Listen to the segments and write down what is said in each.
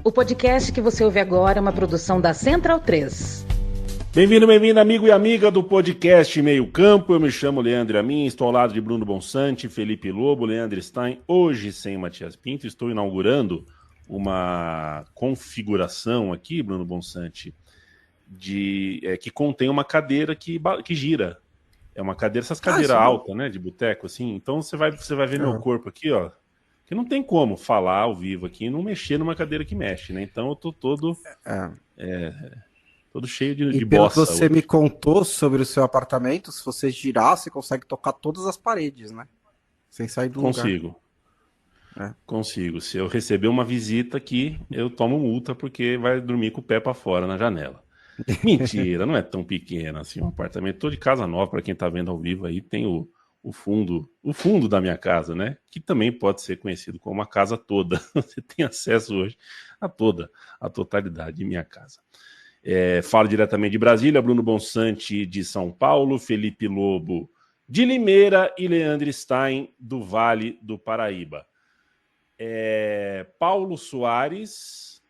O podcast que você ouve agora é uma produção da Central 3. Bem-vindo, bem-vinda, amigo e amiga do podcast Meio Campo. Eu me chamo Leandro Amin, estou ao lado de Bruno Bonsante, Felipe Lobo, Leandro Stein, hoje sem Matias Pinto. Estou inaugurando uma configuração aqui, Bruno Bonsante, que contém uma cadeira que gira. É uma cadeira, essas cadeiras altas, né, de boteco, assim. Então você vai ver meu corpo aqui, ó. Que não tem como falar ao vivo aqui e não mexer numa cadeira que mexe, né? Então eu tô todo cheio de bossa. E pelo que você me contou sobre o seu apartamento, se você girar, você consegue tocar todas as paredes, né? Sem sair do lugar. Consigo. Se eu receber uma visita aqui, eu tomo multa porque vai dormir com o pé para fora na janela. Mentira, não é tão pequeno assim um apartamento. Tô de casa nova, para quem tá vendo ao vivo aí, tem o fundo da minha casa, né? Que também pode ser conhecido como a casa toda. Você tem acesso hoje a totalidade de minha casa. Falo diretamente de Brasília, Bruno Bonsante de São Paulo, Felipe Lobo de Limeira e Leandro Stein do Vale do Paraíba. Paulo Soares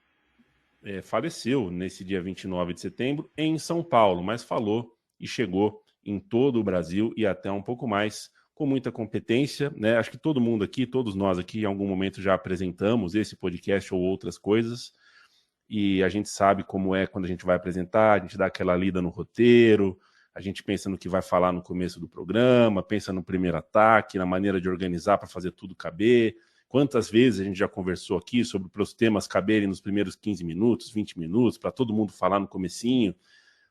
faleceu nesse dia 29 de setembro em São Paulo, mas falou e chegou em todo o Brasil e até um pouco mais, com muita competência, né? Acho que todo mundo aqui, todos nós aqui, em algum momento já apresentamos esse podcast ou outras coisas, e a gente sabe como é quando a gente vai apresentar, a gente dá aquela lida no roteiro, a gente pensa no que vai falar no começo do programa, pensa no primeiro ataque, na maneira de organizar para fazer tudo caber. Quantas vezes a gente já conversou aqui sobre os temas caberem nos primeiros 15 minutos, 20 minutos, para todo mundo falar no comecinho.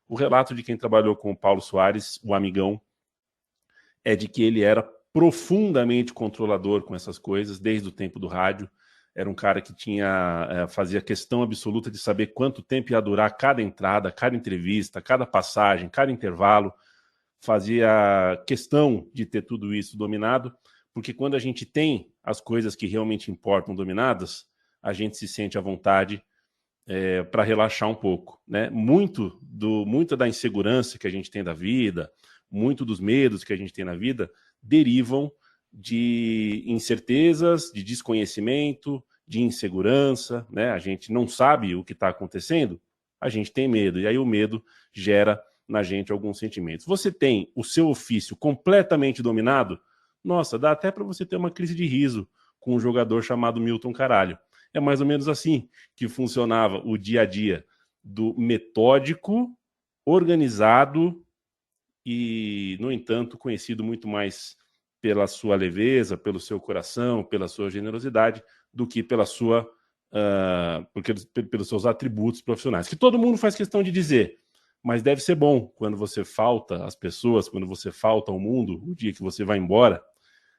O relato de quem trabalhou com o Paulo Soares, o amigão, é de que ele era profundamente controlador com essas coisas, desde o tempo do rádio. Era um cara que fazia questão absoluta de saber quanto tempo ia durar cada entrada, cada entrevista, cada passagem, cada intervalo. Fazia questão de ter tudo isso dominado, porque quando a gente tem as coisas que realmente importam dominadas, a gente se sente à vontade para relaxar um pouco, né? Muita da insegurança que a gente tem da vida, muito dos medos que a gente tem na vida, derivam de incertezas, de desconhecimento, de insegurança, né? A gente não sabe o que está acontecendo, a gente tem medo, e aí o medo gera na gente alguns sentimentos. Você tem o seu ofício completamente dominado, nossa, dá até para você ter uma crise de riso com um jogador chamado Milton Caralho. É mais ou menos assim que funcionava o dia a dia do metódico, organizado e, no entanto, conhecido muito mais pela sua leveza, pelo seu coração, pela sua generosidade, do que pelos seus atributos profissionais. Que todo mundo faz questão de dizer, mas deve ser bom quando você falta às pessoas, quando você falta ao mundo, o dia que você vai embora,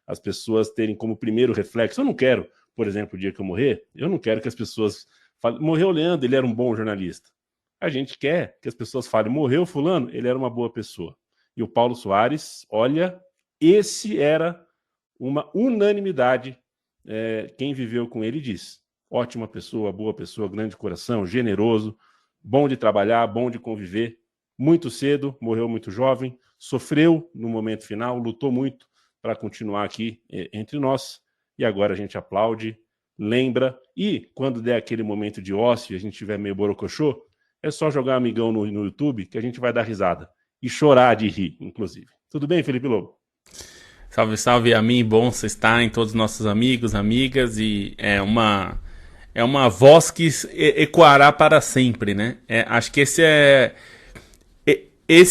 as pessoas terem como primeiro reflexo. Eu não quero, por exemplo, o dia que eu morrer, eu não quero que as pessoas falem, morreu o Leandro, ele era um bom jornalista. A gente quer que as pessoas falem, morreu fulano, ele era uma boa pessoa. E o Paulo Soares, olha, esse era uma unanimidade. Quem viveu com ele diz, ótima pessoa, boa pessoa, grande coração, generoso, bom de trabalhar, bom de conviver. Muito cedo, morreu muito jovem, sofreu no momento final, lutou muito para continuar aqui entre nós. E agora a gente aplaude, lembra, e quando der aquele momento de ócio e a gente tiver meio borocochô, é só jogar amigão no YouTube que a gente vai dar risada. E chorar de rir, inclusive. Tudo bem, Felipe Lobo? Salve, salve a mim, bom você está em todos os nossos amigos, amigas, e é uma voz que ecoará para sempre, né? Acho que esse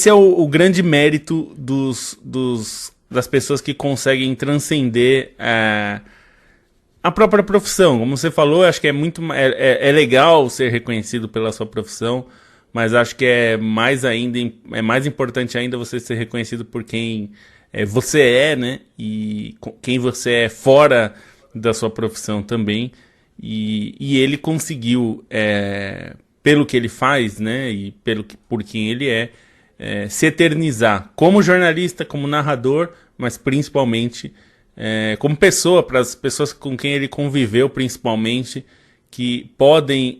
é o grande mérito das pessoas que conseguem transcender a própria profissão. Como você falou, acho que é legal ser reconhecido pela sua profissão, mas acho que é mais importante ainda você ser reconhecido por quem você é, né? E quem você é fora da sua profissão também. E ele conseguiu, pelo que ele faz, né? E por quem ele se eternizar como jornalista, como narrador, mas principalmente como pessoa, para as pessoas com quem ele conviveu, principalmente, que podem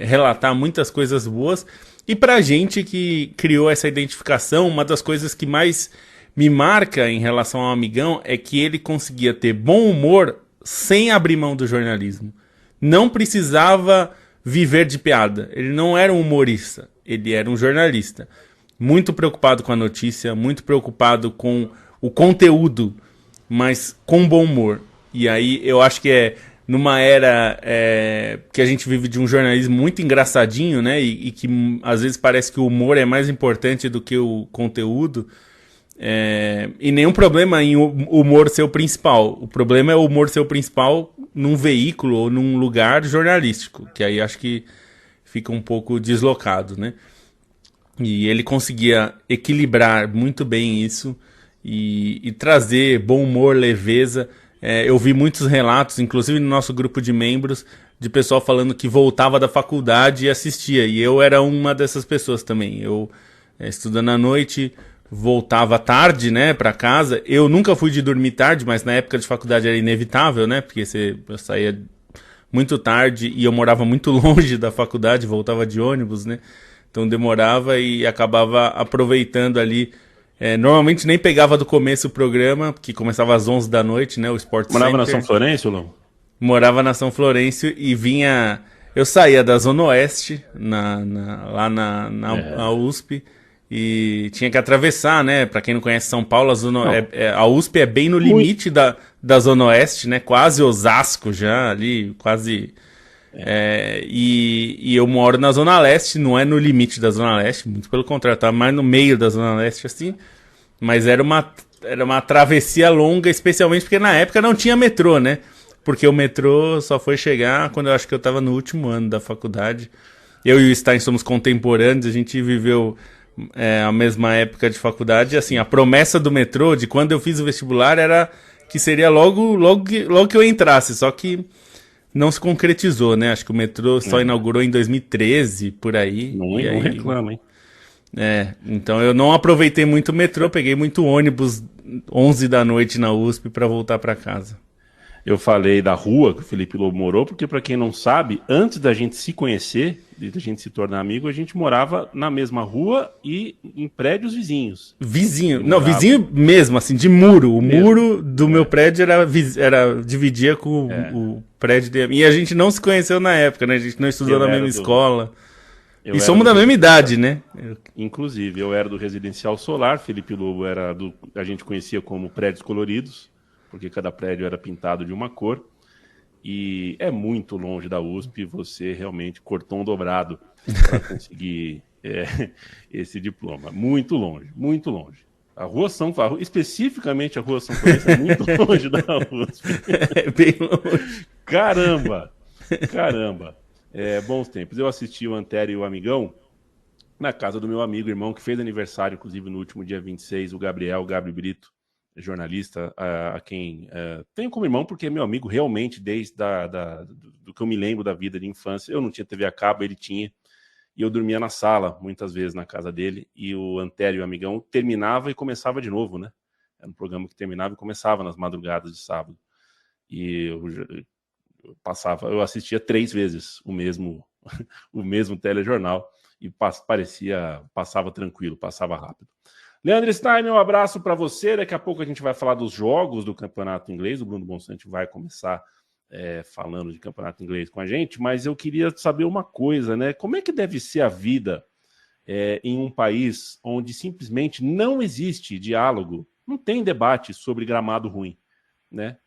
relatar muitas coisas boas. E para a gente que criou essa identificação, uma das coisas que mais me marca em relação ao amigão é que ele conseguia ter bom humor sem abrir mão do jornalismo. não precisava viver de piada. Ele não era um humorista, ele era um jornalista. Muito preocupado com a notícia, muito preocupado com o conteúdo, mas com bom humor. E aí eu acho que numa era que a gente vive de um jornalismo muito engraçadinho, né? E que às vezes parece que o humor é mais importante do que o conteúdo. E nenhum problema em o humor ser o principal. O problema é o humor ser o principal num veículo ou num lugar jornalístico, que aí acho que fica um pouco deslocado, né? E ele conseguia equilibrar muito bem isso e trazer bom humor, leveza. Eu vi muitos relatos, inclusive no nosso grupo de membros, de pessoal falando que voltava da faculdade e assistia. E eu era uma dessas pessoas também. Eu, estudando à noite, voltava tarde, né, para casa. Eu nunca fui de dormir tarde, mas na época de faculdade era inevitável, né? Porque eu saía muito tarde e eu morava muito longe da faculdade, voltava de ônibus, né? Então demorava e acabava aproveitando ali. Normalmente nem pegava do começo o programa, que começava às 11 da noite, né? O Sport Morava Center. na São Florencio, não? Morava na São Florencio e vinha... Eu saía da Zona Oeste, lá na USP, e tinha que atravessar, né? Pra quem não conhece São Paulo, a USP é bem no limite da Zona Oeste, né? Quase Osasco já, ali, quase... E eu moro na Zona Leste, não é no limite da Zona Leste, muito pelo contrário, tá mais no meio da Zona Leste, assim. Mas era uma travessia longa, especialmente porque na época não tinha metrô, né? Porque o metrô só foi chegar quando eu acho que eu tava no último ano da faculdade. Eu e o Stein somos contemporâneos, a gente viveu a mesma época de faculdade. Assim, a promessa do metrô, de quando eu fiz o vestibular, era que seria logo que eu entrasse, só que não se concretizou, né? Acho que o metrô só inaugurou em 2013, por aí. Não reclama, hein? Então eu não aproveitei muito o metrô, peguei muito ônibus 11 da noite na USP para voltar para casa. Eu falei da rua que o Felipe Lobo morou, porque para quem não sabe, antes da gente se conhecer, da gente se tornar amigo, a gente morava na mesma rua e em prédios vizinhos. Vizinho mesmo, assim, de muro. O muro do meu prédio dividia com o prédio dele. E a gente não se conheceu na época, né? A gente não estudou na mesma escola. E somos da mesma idade, né? Inclusive, eu era do Residencial Solar, Felipe Lobo era a gente conhecia como prédios coloridos, porque cada prédio era pintado de uma cor, e é muito longe da USP, você realmente cortou um dobrado para conseguir esse diploma. Muito longe, muito longe. Especificamente a Rua São Florencio é muito longe da USP. É bem longe. Caramba! Bons tempos. Eu assisti o Antério e o Amigão na casa do meu amigo, irmão, que fez aniversário, inclusive no último dia 26, o Gabi Brito, jornalista, a quem tenho como irmão, porque é meu amigo realmente desde do que eu me lembro da vida de infância. Eu não tinha TV a cabo, ele tinha, e eu dormia na sala, muitas vezes na casa dele, e o Antério e o Amigão terminava e começava de novo, né? Era um programa que terminava e começava nas madrugadas de sábado. E eu assistia 3 vezes o mesmo telejornal, e passava tranquilo, passava rápido. Leandro Stein, um abraço para você. Daqui a pouco a gente vai falar dos jogos do Campeonato Inglês. O Bruno Bonsante vai começar falando de Campeonato Inglês com a gente, mas eu queria saber uma coisa, né? Como é que deve ser a vida em um país onde simplesmente não existe diálogo, não tem debate sobre gramado ruim, né?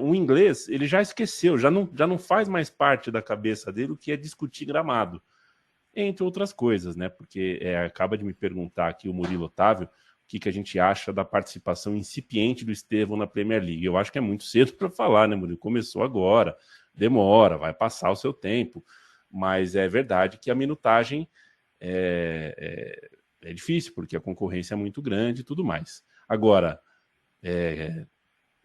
O inglês, ele já esqueceu, já não faz mais parte da cabeça dele o que é discutir gramado, entre outras coisas, né? Porque acaba de me perguntar aqui o Murilo Otávio o que a gente acha da participação incipiente do Estevão na Premier League. Eu acho que é muito cedo para falar, né, Murilo? Começou agora, demora, vai passar o seu tempo, mas é verdade que a minutagem é difícil, porque a concorrência é muito grande e tudo mais. Agora,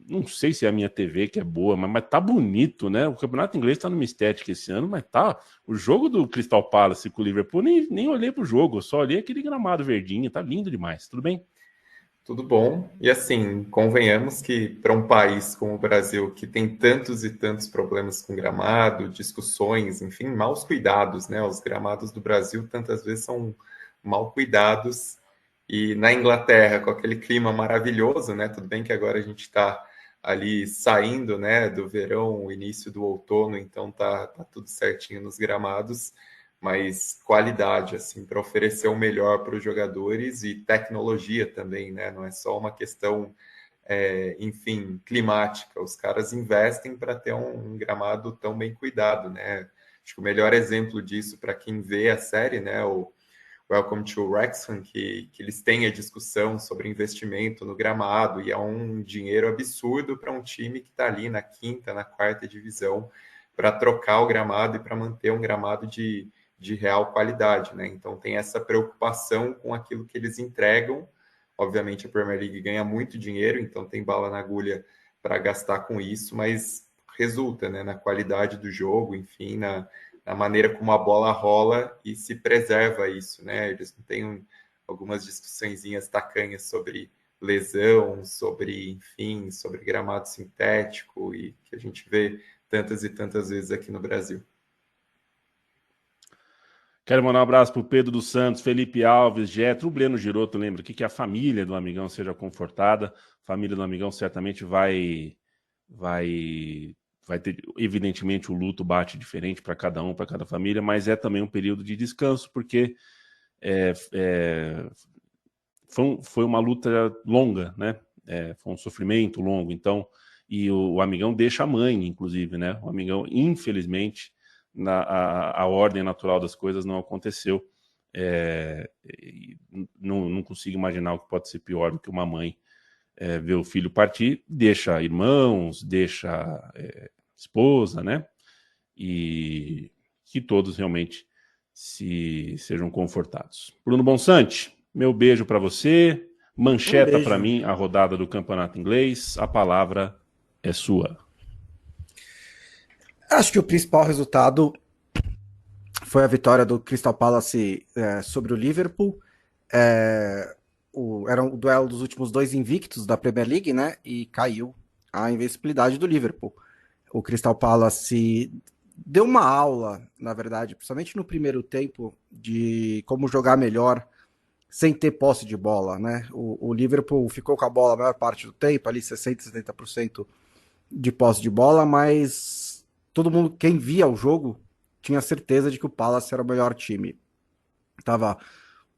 não sei se é a minha TV que é boa, mas tá bonito, né? O Campeonato Inglês tá numa estética esse ano, mas tá... O jogo do Crystal Palace com o Liverpool, nem olhei pro jogo, eu só olhei aquele gramado verdinho, tá lindo demais. Tudo bem? Tudo bom. E assim, convenhamos que para um país como o Brasil, que tem tantos e tantos problemas com gramado, discussões, enfim, maus cuidados, né? Os gramados do Brasil tantas vezes são mal cuidados. E na Inglaterra, com aquele clima maravilhoso, né? Tudo bem que agora a gente está ali saindo, né, do verão, o início do outono, então tá tudo certinho nos gramados, mas qualidade, assim, para oferecer o melhor para os jogadores e tecnologia também, né, não é só uma questão, enfim, climática, os caras investem para ter um gramado tão bem cuidado, né, acho que o melhor exemplo disso para quem vê a série, né, o Welcome to Wrexham, que eles têm a discussão sobre investimento no gramado, e é um dinheiro absurdo para um time que está ali na quinta, na quarta divisão, para trocar o gramado e para manter um gramado de real qualidade, né? Então tem essa preocupação com aquilo que eles entregam. Obviamente a Premier League ganha muito dinheiro, então tem bala na agulha para gastar com isso, mas resulta, né, na qualidade do jogo, enfim, na maneira como a bola rola e se preserva isso, né? Eles não têm algumas discussõezinhas tacanhas sobre lesão, sobre, enfim, sobre gramado sintético, e que a gente vê tantas e tantas vezes aqui no Brasil. Quero mandar um abraço para o Pedro dos Santos, Felipe Alves, Getro, o Breno Giroto, lembra aqui que a família do Amigão seja confortada. A família do Amigão certamente vai ter, evidentemente, o luto bate diferente para cada um, para cada família, mas é também um período de descanso, porque foi uma luta longa, né? Foi um sofrimento longo, então, e o Amigão deixa a mãe, inclusive, né? O Amigão, infelizmente, a ordem natural das coisas não aconteceu. Não consigo imaginar o que pode ser pior do que uma mãe ver o filho partir, deixa irmãos, deixa esposa, né? E que todos realmente sejam confortados. Bruno Bonsante, meu beijo para você. Mancheta para mim a rodada do campeonato inglês. A palavra é sua. Acho que o principal resultado foi a vitória do Crystal Palace sobre o Liverpool. Era o duelo dos últimos 2 invictos da Premier League, né? E caiu a invencibilidade do Liverpool. O Crystal Palace deu uma aula, na verdade, principalmente no primeiro tempo, de como jogar melhor sem ter posse de bola, né? O Liverpool ficou com a bola a maior parte do tempo, ali 60%, 70% de posse de bola, mas todo mundo, quem via o jogo, tinha certeza de que o Palace era o melhor time. Estava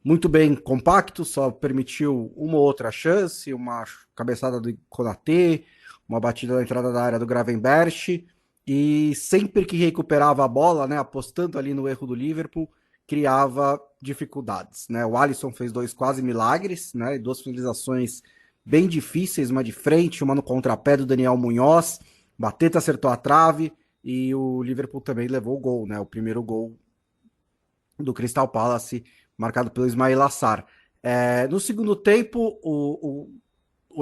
muito bem compacto, só permitiu uma ou outra chance, uma cabeçada do Konaté, uma batida na entrada da área do Gravenberch, e sempre que recuperava a bola, né, apostando ali no erro do Liverpool, criava dificuldades, né? O Alisson fez 2 quase milagres, né? 2 finalizações bem difíceis, uma de frente, uma no contrapé do Daniel Munhoz, Mateta acertou a trave, e o Liverpool também levou o gol, né? O primeiro gol do Crystal Palace, marcado pelo Ismail Assar. No segundo tempo, o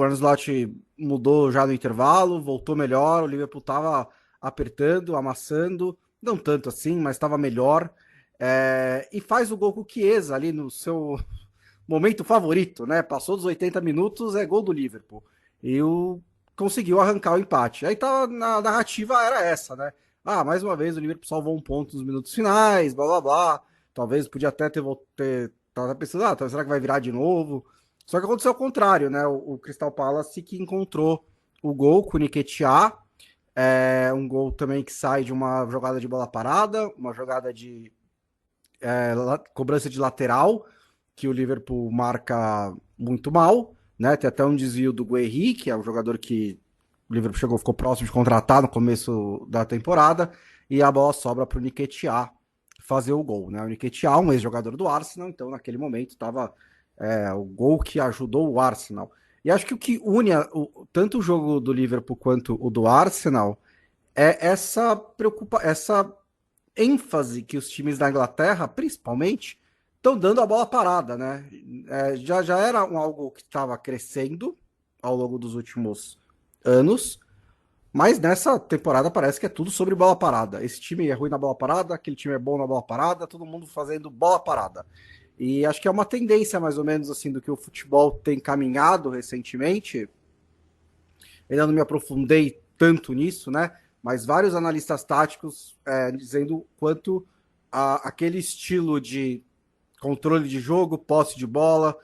Arne Slot mudou já no intervalo, voltou melhor, o Liverpool estava apertando, amassando, não tanto assim, mas estava melhor, e faz o gol com o Chiesa ali no seu momento favorito, né? Passou dos 80 minutos, é gol do Liverpool. E conseguiu arrancar o empate. Aí tá, na narrativa era essa, né? Mais uma vez o Liverpool salvou um ponto nos minutos finais, blá blá blá. Talvez podia até tava pensando, será que vai virar de novo? Só que aconteceu o contrário, né? O Crystal Palace que encontrou o gol com o Nketiah, um gol também que sai de uma jogada de bola parada, uma jogada de cobrança de lateral, que o Liverpool marca muito mal, né? Tem até um desvio do Guehi, que é um jogador que o Liverpool ficou próximo de contratar no começo da temporada, e a bola sobra para o Nketiah fazer o gol, né? O Nketiah, um ex-jogador do Arsenal, então naquele momento estava o gol que ajudou o Arsenal. E acho que o que une tanto o jogo do Liverpool quanto o do Arsenal é essa ênfase que os times da Inglaterra, principalmente, estão dando a bola parada, né? Já era algo que estava crescendo ao longo dos últimos anos, mas nessa temporada parece que é tudo sobre bola parada. Esse time é ruim na bola parada, aquele time é bom na bola parada, todo mundo fazendo bola parada. E acho que é uma tendência, mais ou menos, assim, do que o futebol tem caminhado recentemente. Ainda não me aprofundei tanto nisso, né? Mas vários analistas táticos dizendo quanto aquele estilo de controle de jogo, posse de bola,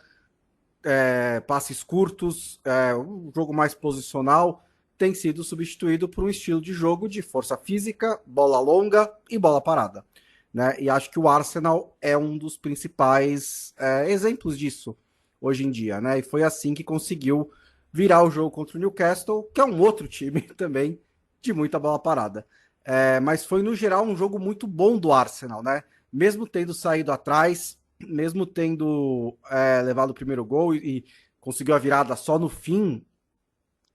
passes curtos, um jogo mais posicional, tem sido substituído por um estilo de jogo de força física, bola longa e bola parada, né? E acho que o Arsenal é um dos principais exemplos disso hoje em dia, né? E foi assim que conseguiu virar o jogo contra o Newcastle, que é um outro time também de muita bola parada. Mas foi, no geral, um jogo muito bom do Arsenal, né? Mesmo tendo saído atrás, mesmo tendo levado o primeiro gol e conseguiu a virada só no fim,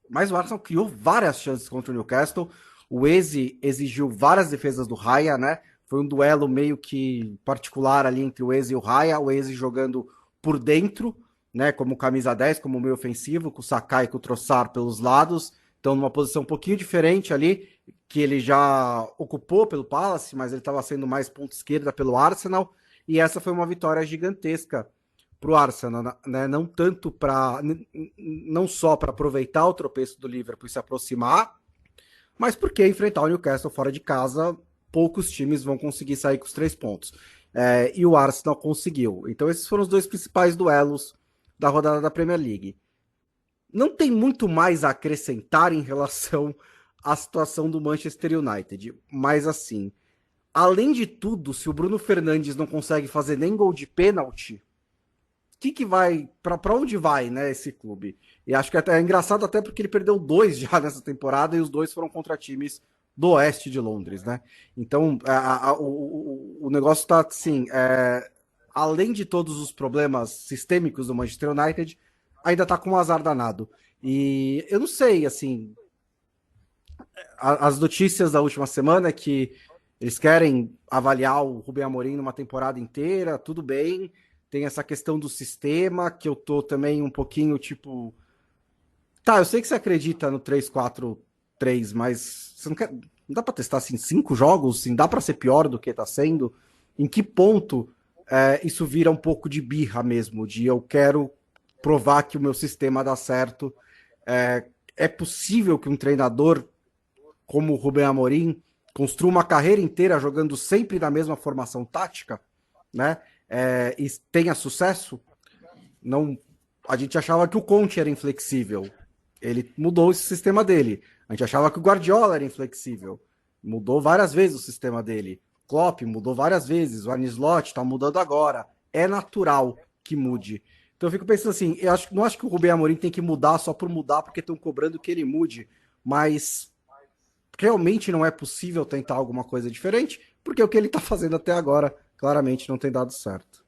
mas o Arsenal criou várias chances contra o Newcastle. O Eze exigiu várias defesas do Raya, né? Foi um duelo meio que particular ali entre o Eze e o Raya. O Eze jogando por dentro, né? Como camisa 10, como meio ofensivo, com o Sakai e com o Trossard pelos lados. Então, numa posição um pouquinho diferente ali, que ele já ocupou pelo Palace, mas ele estava sendo mais ponta esquerda pelo Arsenal. E essa foi uma vitória gigantesca para o Arsenal, né? Não tanto não só para aproveitar o tropeço do Liverpool e se aproximar, mas porque enfrentar o Newcastle fora de casa, poucos times vão conseguir sair com os 3 pontos. E o Arsenal conseguiu. Então esses foram os 2 principais duelos da rodada da Premier League. Não tem muito mais a acrescentar em relação à situação do Manchester United, mas assim, além de tudo, se o Bruno Fernandes não consegue fazer nem gol de pênalti, que vai, para onde vai, né, esse clube? E acho que é engraçado até porque ele perdeu 2 já nessa temporada e os 2 foram contra times do oeste de Londres, né? Então, o negócio tá assim, além de todos os problemas sistêmicos do Manchester United, ainda tá com um azar danado. E eu não sei, assim, as notícias da última semana é que eles querem avaliar o Rubem Amorim numa temporada inteira, tudo bem. Tem essa questão do sistema, que eu tô também um pouquinho, tipo... Tá, eu sei que você acredita no 3-4-3, mas você não dá pra testar, assim, 5 jogos? Assim, dá pra ser pior do que tá sendo? Em que ponto isso vira um pouco de birra mesmo? De eu quero provar que o meu sistema dá certo. É possível que um treinador como o Rubem Amorim construa uma carreira inteira jogando sempre na mesma formação tática, né? E tenha sucesso? Não, a gente achava que o Conte era inflexível, ele mudou esse sistema dele. A gente achava que o Guardiola era inflexível, mudou várias vezes o sistema dele. Klopp mudou várias vezes, o Arne Slot está mudando agora. É natural que mude. Então eu fico pensando assim, não acho que o Rubem Amorim tem que mudar só por mudar porque estão cobrando que ele mude, mas realmente não é possível tentar alguma coisa diferente, porque o que ele está fazendo até agora claramente não tem dado certo.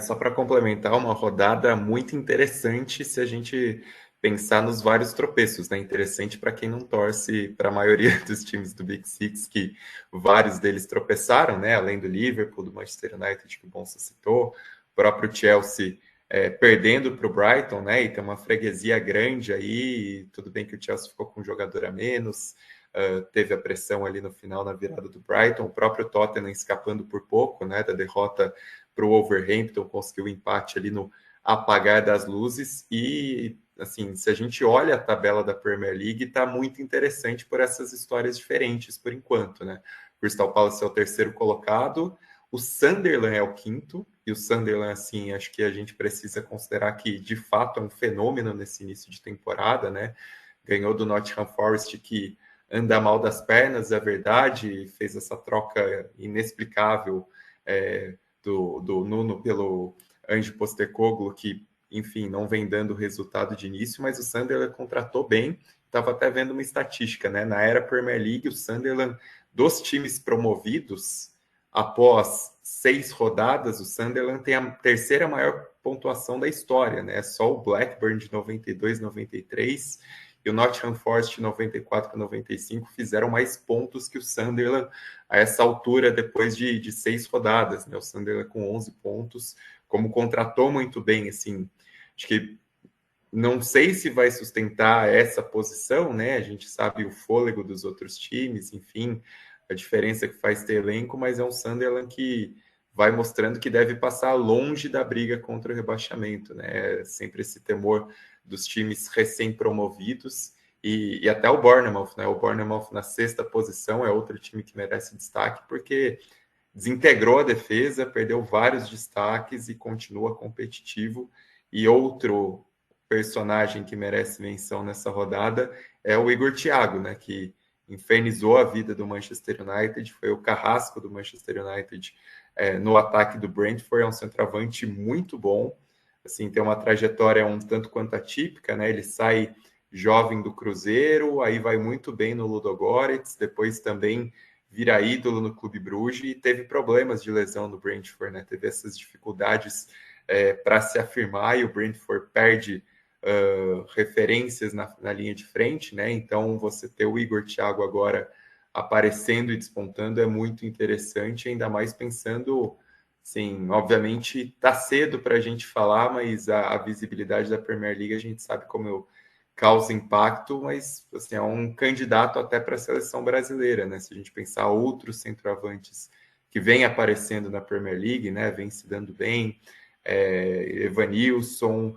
Só para complementar, uma rodada muito interessante se a gente pensar nos vários tropeços, né? Interessante para quem não torce para a maioria dos times do Big Six, que vários deles tropeçaram, né? Além do Liverpool, do Manchester United, que o Bonsa citou, o próprio Chelsea perdendo para o Brighton, né? E tem uma freguesia grande aí. Tudo bem que o Chelsea ficou com um jogador a menos, teve a pressão ali no final na virada do Brighton, o próprio Tottenham escapando por pouco, né? Da derrota para o Wolverhampton, conseguiu o empate ali no apagar das luzes. E assim, se a gente olha a tabela da Premier League, está muito interessante por essas histórias diferentes por enquanto, né? O Crystal Palace é o 3º colocado, o Sunderland é o 5º, e o Sunderland, assim, acho que a gente precisa considerar que de fato é um fenômeno nesse início de temporada, né? Ganhou do Nottingham Forest, que anda mal das pernas, é verdade, fez essa troca inexplicável do Nuno pelo Ange Postecoglou, que, enfim, não vem dando resultado de início, mas o Sunderland contratou bem. Estava até vendo uma estatística, né? Na era Premier League, o Sunderland, dos times promovidos, após 6 rodadas, o Sunderland tem a 3ª maior pontuação da história, né? Só o Blackburn de 92, 93 e o Nottingham Forest 94 e 95 fizeram mais pontos que o Sunderland a essa altura, depois de 6 rodadas, né? O Sunderland com 11 pontos, como contratou muito bem, assim, acho que não sei se vai sustentar essa posição, né? A gente sabe o fôlego dos outros times, enfim, a diferença que faz ter elenco, mas é um Sunderland que vai mostrando que deve passar longe da briga contra o rebaixamento, né? Sempre esse temor dos times recém-promovidos e até o Bournemouth, né? O Bournemouth na 6ª posição é outro time que merece destaque, porque desintegrou a defesa, perdeu vários destaques e continua competitivo. E outro personagem que merece menção nessa rodada é o Igor Thiago, né, que infernizou a vida do Manchester United, foi o carrasco do Manchester United no ataque do Brentford, é um centroavante muito bom, assim, tem uma trajetória um tanto quanto atípica, né, ele sai jovem do Cruzeiro, aí vai muito bem no Ludogorets, depois também vira ídolo no Clube Bruges e teve problemas de lesão no Brentford, né, teve essas dificuldades para se afirmar e o Brentford perde referências na linha de frente, né? Então você ter o Igor Thiago agora aparecendo e despontando é muito interessante, ainda mais pensando, sim, obviamente tá cedo para a gente falar, mas a visibilidade da Premier League a gente sabe como causa impacto, mas assim, é um candidato até para a seleção brasileira, né? Se a gente pensar outros centroavantes que vêm aparecendo na Premier League, né? Vem se dando bem, Evanilson,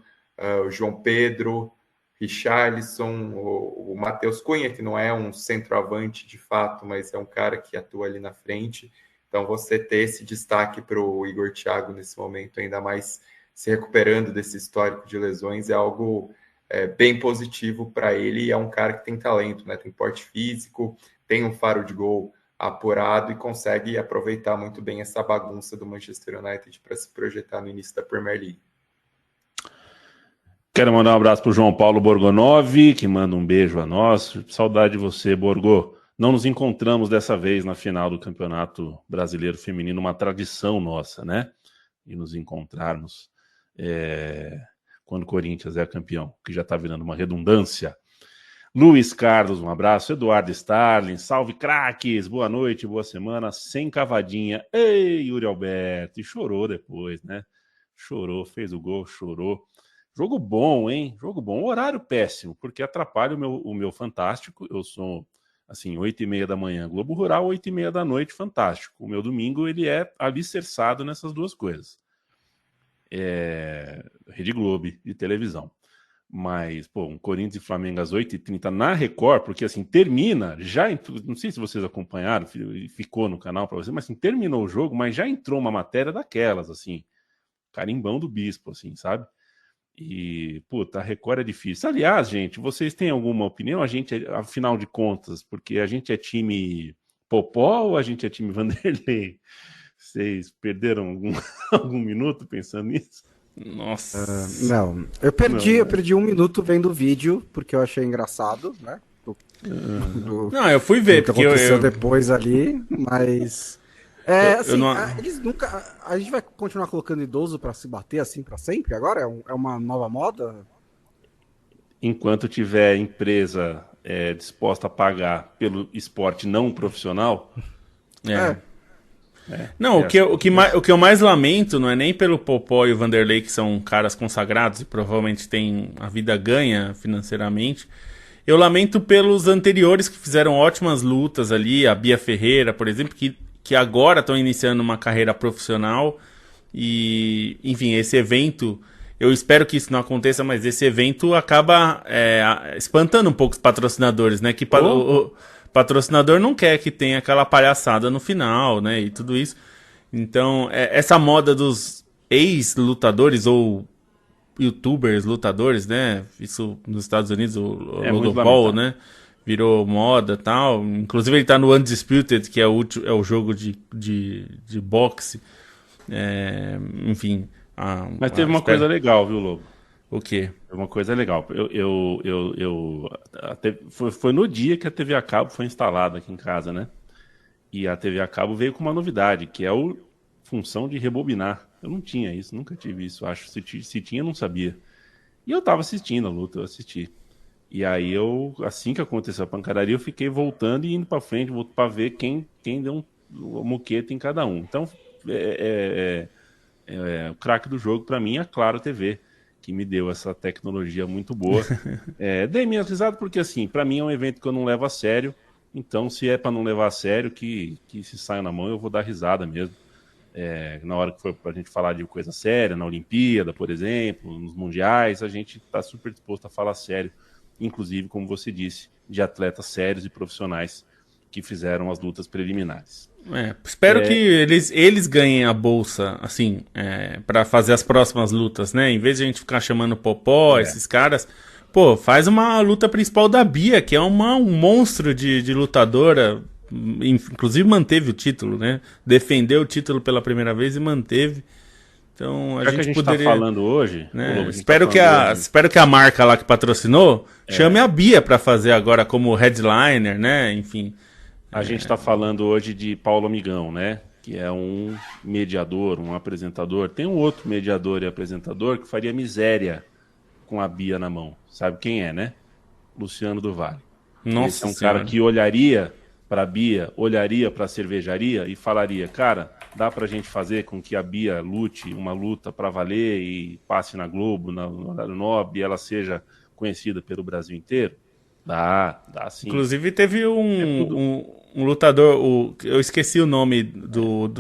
o João Pedro, Richarlison, o Matheus Cunha, que não é um centroavante de fato, mas é um cara que atua ali na frente. Então, você ter esse destaque para o Igor Thiago nesse momento, ainda mais se recuperando desse histórico de lesões, é algo bem positivo para ele. E é um cara que tem talento, né? Tem porte físico, tem um faro de gol apurado e consegue aproveitar muito bem essa bagunça do Manchester United para se projetar no início da Premier League. Quero mandar um abraço para o João Paulo Borgonovi, que manda um beijo a nós. Saudade de você, Borgo. Não nos encontramos dessa vez na final do Campeonato Brasileiro Feminino, uma tradição nossa, né? E nos encontrarmos quando o Corinthians é campeão, que já está virando uma redundância. Luiz Carlos, um abraço. Eduardo Starling, salve craques, boa noite, boa semana, sem cavadinha. Ei, Yuri Alberto, e chorou depois, né? Chorou, fez o gol, chorou. Jogo bom, hein? Jogo bom. Horário péssimo, porque atrapalha o meu Fantástico. Eu sou, assim, 8h30 da manhã, Globo Rural, 8h30 da noite, Fantástico. O meu domingo, ele é alicerçado nessas duas coisas. Rede Globo de televisão. Mas, pô, um Corinthians e Flamengo às 8h30 na Record, porque, assim, termina, não sei se vocês acompanharam, ficou no canal para vocês, mas, assim, terminou o jogo, mas já entrou uma matéria daquelas, assim, carimbão do bispo, assim, sabe? E, puta, a Record é difícil. Aliás, gente, vocês têm alguma opinião? A gente, afinal de contas, porque a gente é time Popó ou a gente é time Vanderlei? Vocês perderam algum minuto pensando nisso? Nossa. Não, eu perdi 1 minuto vendo o vídeo, porque eu achei engraçado, né? Não, eu fui ver, o que porque aconteceu depois ali, mas... eles nunca... A gente vai continuar colocando idoso pra se bater assim pra sempre agora? É uma nova moda? Enquanto tiver empresa disposta a pagar pelo esporte não profissional... Não, o que eu mais lamento não é nem pelo Popó e o Vanderlei, que são caras consagrados e provavelmente têm a vida ganha financeiramente. Eu lamento pelos anteriores que fizeram ótimas lutas ali, a Bia Ferreira, por exemplo, que agora estão iniciando uma carreira profissional. E, enfim, esse evento, eu espero que isso não aconteça, mas esse evento acaba espantando um pouco os patrocinadores, né? Que o patrocinador não quer que tenha aquela palhaçada no final, né? E tudo isso. Então, essa moda dos ex-lutadores ou youtubers lutadores, né? Isso nos Estados Unidos, o Logan Paul, né? Virou moda e tal. Inclusive ele tá no Undisputed, que é o jogo de boxe. Enfim. Mas teve uma coisa legal, viu, Lobo? O quê? Uma coisa legal. Foi no dia que a TV a cabo foi instalada aqui em casa, né? E a TV a cabo veio com uma novidade, que é a função de rebobinar. Eu não tinha isso, nunca tive isso, acho. Se tinha, eu não sabia. E eu tava assistindo a luta, eu assisti. E aí assim que aconteceu a pancadaria, eu fiquei voltando e indo pra frente, pra ver quem deu um moquete em cada um. Então, o craque do jogo pra mim é a Claro TV, que me deu essa tecnologia muito boa. Dei minha risada porque, assim, pra mim é um evento que eu não levo a sério. Então, se é pra não levar a sério, que se saia na mão, eu vou dar risada mesmo. Na hora que for pra gente falar de coisa séria, na Olimpíada, por exemplo, nos Mundiais, a gente tá super disposto a falar sério. Inclusive, como você disse, de atletas sérios e profissionais que fizeram as lutas preliminares. Espero que eles ganhem a bolsa, assim, para fazer as próximas lutas, né? Em vez de a gente ficar chamando Popó, esses caras, pô, faz uma luta principal da Bia, que é um monstro de lutadora, inclusive manteve o título, né? Defendeu o título pela primeira vez e manteve. Então a gente poderia, tá falando hoje, né? Lobo, Espero que a marca lá que patrocinou chame a Bia para fazer agora como headliner, né? Enfim. A gente está falando hoje de Paulo Amigão, né? Que é um mediador, um apresentador. Tem um outro mediador e apresentador que faria miséria com a Bia na mão. Sabe quem é, né? Luciano do Vale. Nossa Esse é um Senhora. cara que olharia para a Bia, olharia para a cervejaria e falaria, cara, dá para a gente fazer com que a Bia lute uma luta para valer e passe na Globo, no horário nobre, e ela seja conhecida pelo Brasil inteiro? Dá sim. Inclusive teve um lutador, eu esqueci o nome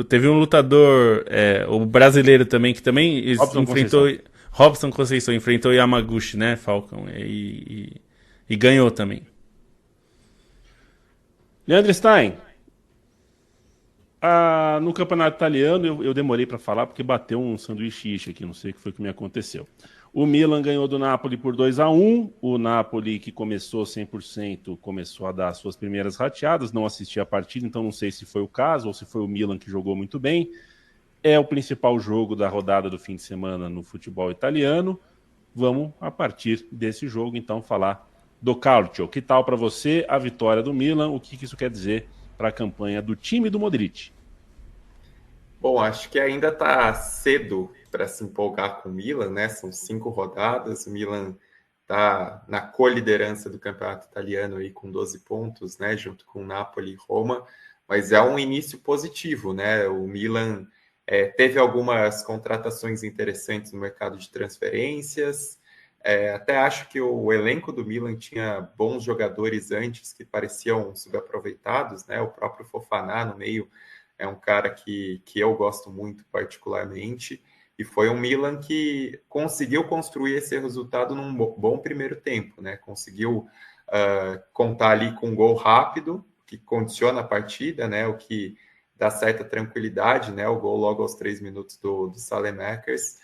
teve um lutador, o brasileiro também, que também Robson Conceição enfrentou Yamaguchi, né, Falcão, e ganhou também. Leandro Stein, no campeonato italiano eu demorei para falar porque bateu um sanduíche aqui, não sei o que foi que me aconteceu. O Milan ganhou do Napoli por 2-1. O Napoli, que começou 100%, começou a dar suas primeiras rateadas. Não assisti a partida, então não sei se foi o caso ou se foi o Milan que jogou muito bem. É o principal jogo da rodada do fim de semana no futebol italiano. Vamos, a partir desse jogo, então, falar do Calcio. Que tal para você a vitória do Milan? O que isso quer dizer para a campanha do time do Modric? Bom, acho que ainda está cedo para se empolgar com o Milan, né? São 5 rodadas, o Milan está na co-liderança do campeonato italiano aí com 12 pontos, né? Junto com o Napoli e Roma, mas é um início positivo, né? O Milan teve algumas contratações interessantes no mercado de transferências, até acho que o elenco do Milan tinha bons jogadores antes que pareciam subaproveitados, né? O próprio Fofana no meio é um cara que eu gosto muito particularmente, e foi um Milan que conseguiu construir esse resultado num bom primeiro tempo, né? Conseguiu contar ali com um gol rápido, que condiciona a partida, né? O que dá certa tranquilidade, né? O gol logo aos 3 minutos do Saelemaekers,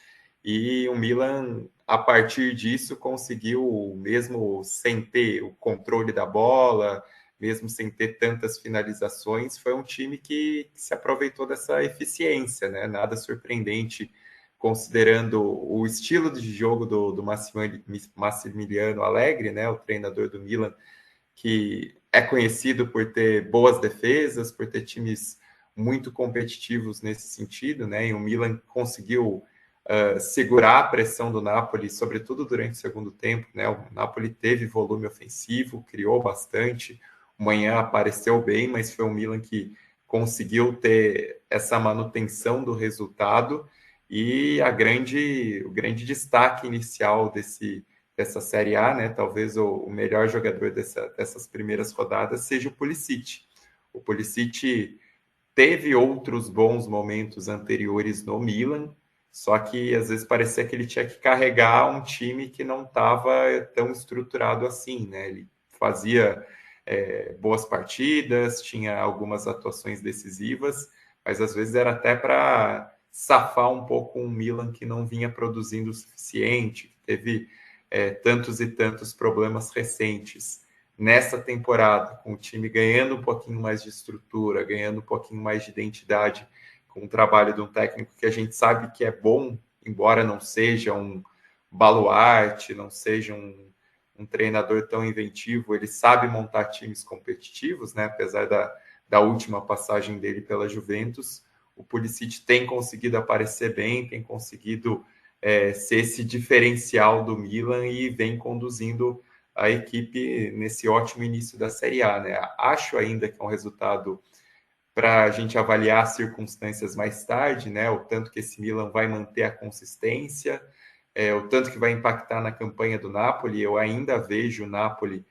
e o Milan, a partir disso, conseguiu, mesmo sem ter o controle da bola, mesmo sem ter tantas finalizações, foi um time que se aproveitou dessa eficiência, né? Nada surpreendente, considerando o estilo de jogo do Massimiliano Allegri, né? O treinador do Milan, que é conhecido por ter boas defesas, por ter times muito competitivos nesse sentido, né? E o Milan conseguiu segurar a pressão do Napoli, sobretudo durante o segundo tempo, né? O Napoli teve volume ofensivo, criou bastante. O Manhã apareceu bem, mas foi o Milan que conseguiu ter essa manutenção do resultado, e o grande destaque inicial dessa Série A, né? Talvez o melhor jogador dessas primeiras rodadas seja o Pulisic. O Pulisic teve outros bons momentos anteriores no Milan, só que às vezes parecia que ele tinha que carregar um time que não estava tão estruturado assim, né? Ele fazia boas partidas, tinha algumas atuações decisivas, mas às vezes era até para safar um pouco um Milan que não vinha produzindo o suficiente, que teve tantos e tantos problemas recentes. Nessa temporada, com o time ganhando um pouquinho mais de estrutura, ganhando um pouquinho mais de identidade, com o trabalho de um técnico que a gente sabe que é bom, embora não seja um baluarte, não seja um treinador tão inventivo, ele sabe montar times competitivos, né? Apesar da última passagem dele pela Juventus, o Pulisic tem conseguido aparecer bem, tem conseguido ser esse diferencial do Milan e vem conduzindo a equipe nesse ótimo início da Série A, né? Acho ainda que é um resultado para a gente avaliar as circunstâncias mais tarde, né? O tanto que esse Milan vai manter a consistência, o tanto que vai impactar na campanha do Napoli. Eu ainda vejo o Napoli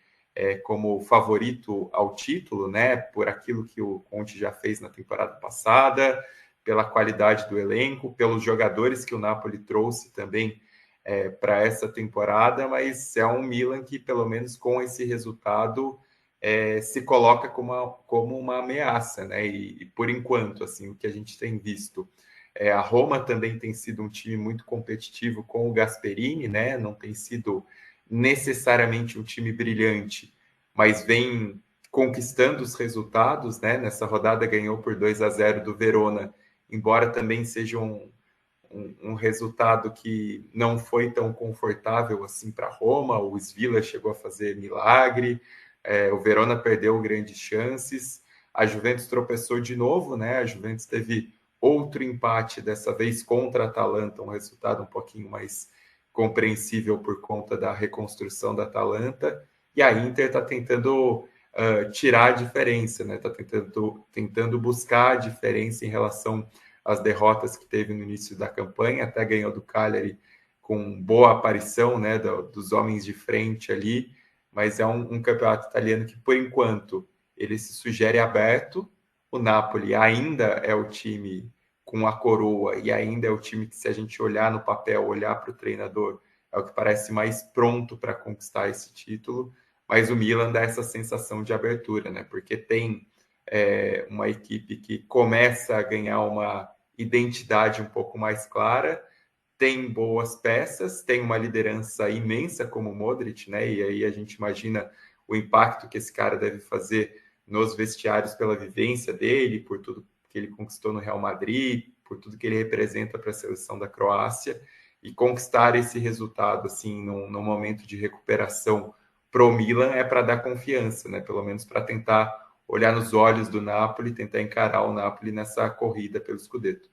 como favorito ao título, né? Por aquilo que o Conte já fez na temporada passada, pela qualidade do elenco, pelos jogadores que o Napoli trouxe também para essa temporada, mas é um Milan que, pelo menos com esse resultado, se coloca como uma ameaça, né? E por enquanto, assim, o que a gente tem visto, a Roma também tem sido um time muito competitivo com o Gasperini, né? Não tem sido necessariamente um time brilhante, mas vem conquistando os resultados, né? Nessa rodada ganhou por 2-0 do Verona, embora também seja um resultado que não foi tão confortável assim para Roma. O Svilla chegou a fazer milagre, o Verona perdeu grandes chances, a Juventus tropeçou de novo, né? A Juventus teve outro empate, dessa vez contra a Atalanta, um resultado um pouquinho mais compreensível por conta da reconstrução da Atalanta, e a Inter está tentando tirar a diferença, né? Está tentando buscar a diferença em relação às derrotas que teve no início da campanha, até ganhou do Cagliari com boa aparição, né, dos homens de frente ali, mas é um campeonato italiano que, por enquanto, ele se sugere aberto. O Napoli ainda é o time com a coroa e ainda é o time que, se a gente olhar no papel, olhar para o treinador, é o que parece mais pronto para conquistar esse título, mas o Milan dá essa sensação de abertura, né? Porque tem uma equipe que começa a ganhar uma identidade um pouco mais clara, tem boas peças, tem uma liderança imensa como o Modric, né? E aí a gente imagina o impacto que esse cara deve fazer nos vestiários pela vivência dele, por tudo que ele conquistou no Real Madrid, por tudo que ele representa para a seleção da Croácia, e conquistar esse resultado assim num momento de recuperação pro Milan é para dar confiança, né? Pelo menos para tentar olhar nos olhos do Napoli, tentar encarar o Napoli nessa corrida pelo Scudetto.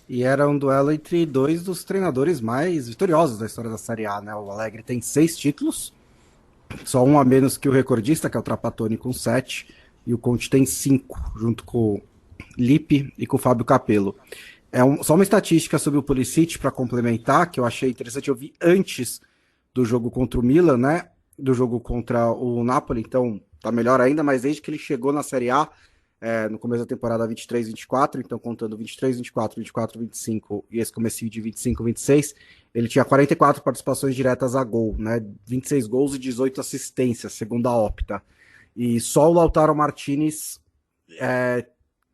E era um duelo entre dois dos treinadores mais vitoriosos da história da Série A, né? O Allegri tem 6 títulos, só um a menos que o recordista, que é o Trapattoni, com 7, e o Conte tem 5, junto com o Lippi e com o Fábio Capello. Só uma estatística sobre o Pulisic para complementar, que eu achei interessante, eu vi antes do jogo contra o Milan, né? Do jogo contra o Napoli, então tá melhor ainda, mas desde que ele chegou na Série A, no começo da temporada 23-24, então contando 23-24, 24-25 e esse comecinho de 25-26, ele tinha 44 participações diretas a gol, né? 26 gols e 18 assistências, segundo a Opta. E só o Lautaro Martinez,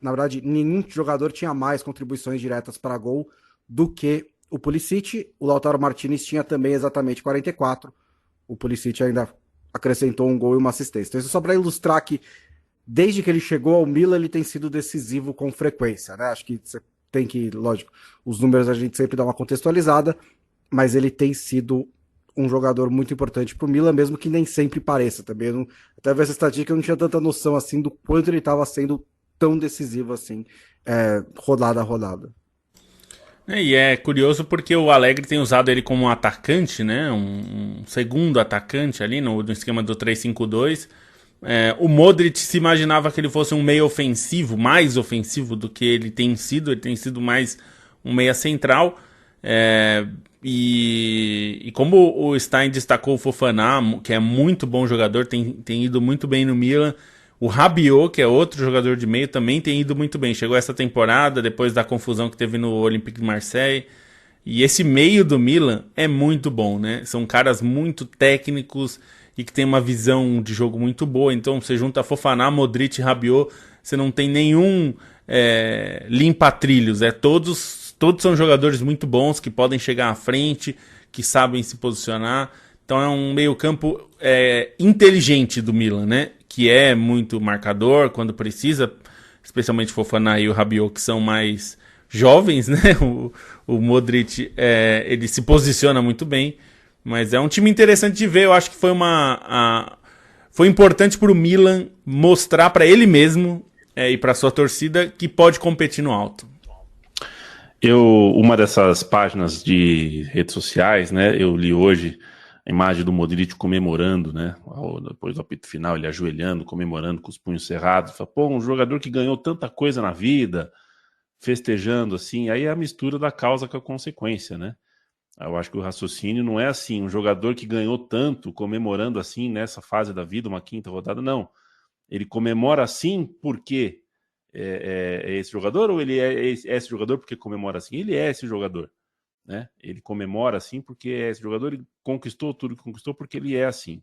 na verdade, nenhum jogador tinha mais contribuições diretas para gol do que o Pulisic. O Lautaro Martinez tinha também exatamente 44. O Pulisic ainda acrescentou um gol e uma assistência. Então, isso só para ilustrar que desde que ele chegou ao Milan, ele tem sido decisivo com frequência, né? Acho que você tem que, lógico, os números a gente sempre dá uma contextualizada, mas ele tem sido um jogador muito importante para o Milan, mesmo que nem sempre pareça também. Até ver essa estatística, eu não tinha tanta noção assim do quanto ele estava sendo tão decisivo assim, rodada a rodada. E é curioso porque o Allegri tem usado ele como um atacante, né? Um segundo atacante ali no esquema do 3-5-2. O Modric se imaginava que ele fosse um meia ofensivo, mais ofensivo do que ele tem sido mais um meia central. E como o Stein destacou o Fofana, que é muito bom jogador, tem ido muito bem no Milan. O Rabiot, que é outro jogador de meio, também tem ido muito bem. Chegou essa temporada, depois da confusão que teve no Olympique de Marseille. E esse meio do Milan é muito bom, né? São caras muito técnicos e que tem uma visão de jogo muito boa. Então você junta Fofana, Modric e Rabiot, você não tem nenhum limpa-trilhos. Todos são jogadores muito bons, que podem chegar à frente, que sabem se posicionar. Então é um meio-campo inteligente do Milan, né? Que é muito marcador quando precisa, especialmente Fofana e o Rabiot, que são mais jovens, né? O Modric, ele se posiciona muito bem, mas é um time interessante de ver. Eu acho que foi importante para o Milan mostrar para ele mesmo e para sua torcida que pode competir no alto. Uma dessas páginas de redes sociais, né? Eu li hoje a imagem do Modric comemorando, né? Depois do apito final, ele ajoelhando, comemorando com os punhos cerrados. Fala, pô, um jogador que ganhou tanta coisa na vida, festejando assim. Aí é a mistura da causa com a consequência, né? Eu acho que o raciocínio não é assim, um jogador que ganhou tanto, comemorando assim nessa fase da vida, uma quinta rodada, não. Ele comemora assim porque é esse jogador, ou ele é esse jogador porque comemora assim? Ele é esse jogador. Né? Ele comemora assim porque é esse jogador, ele conquistou tudo que conquistou porque ele é assim.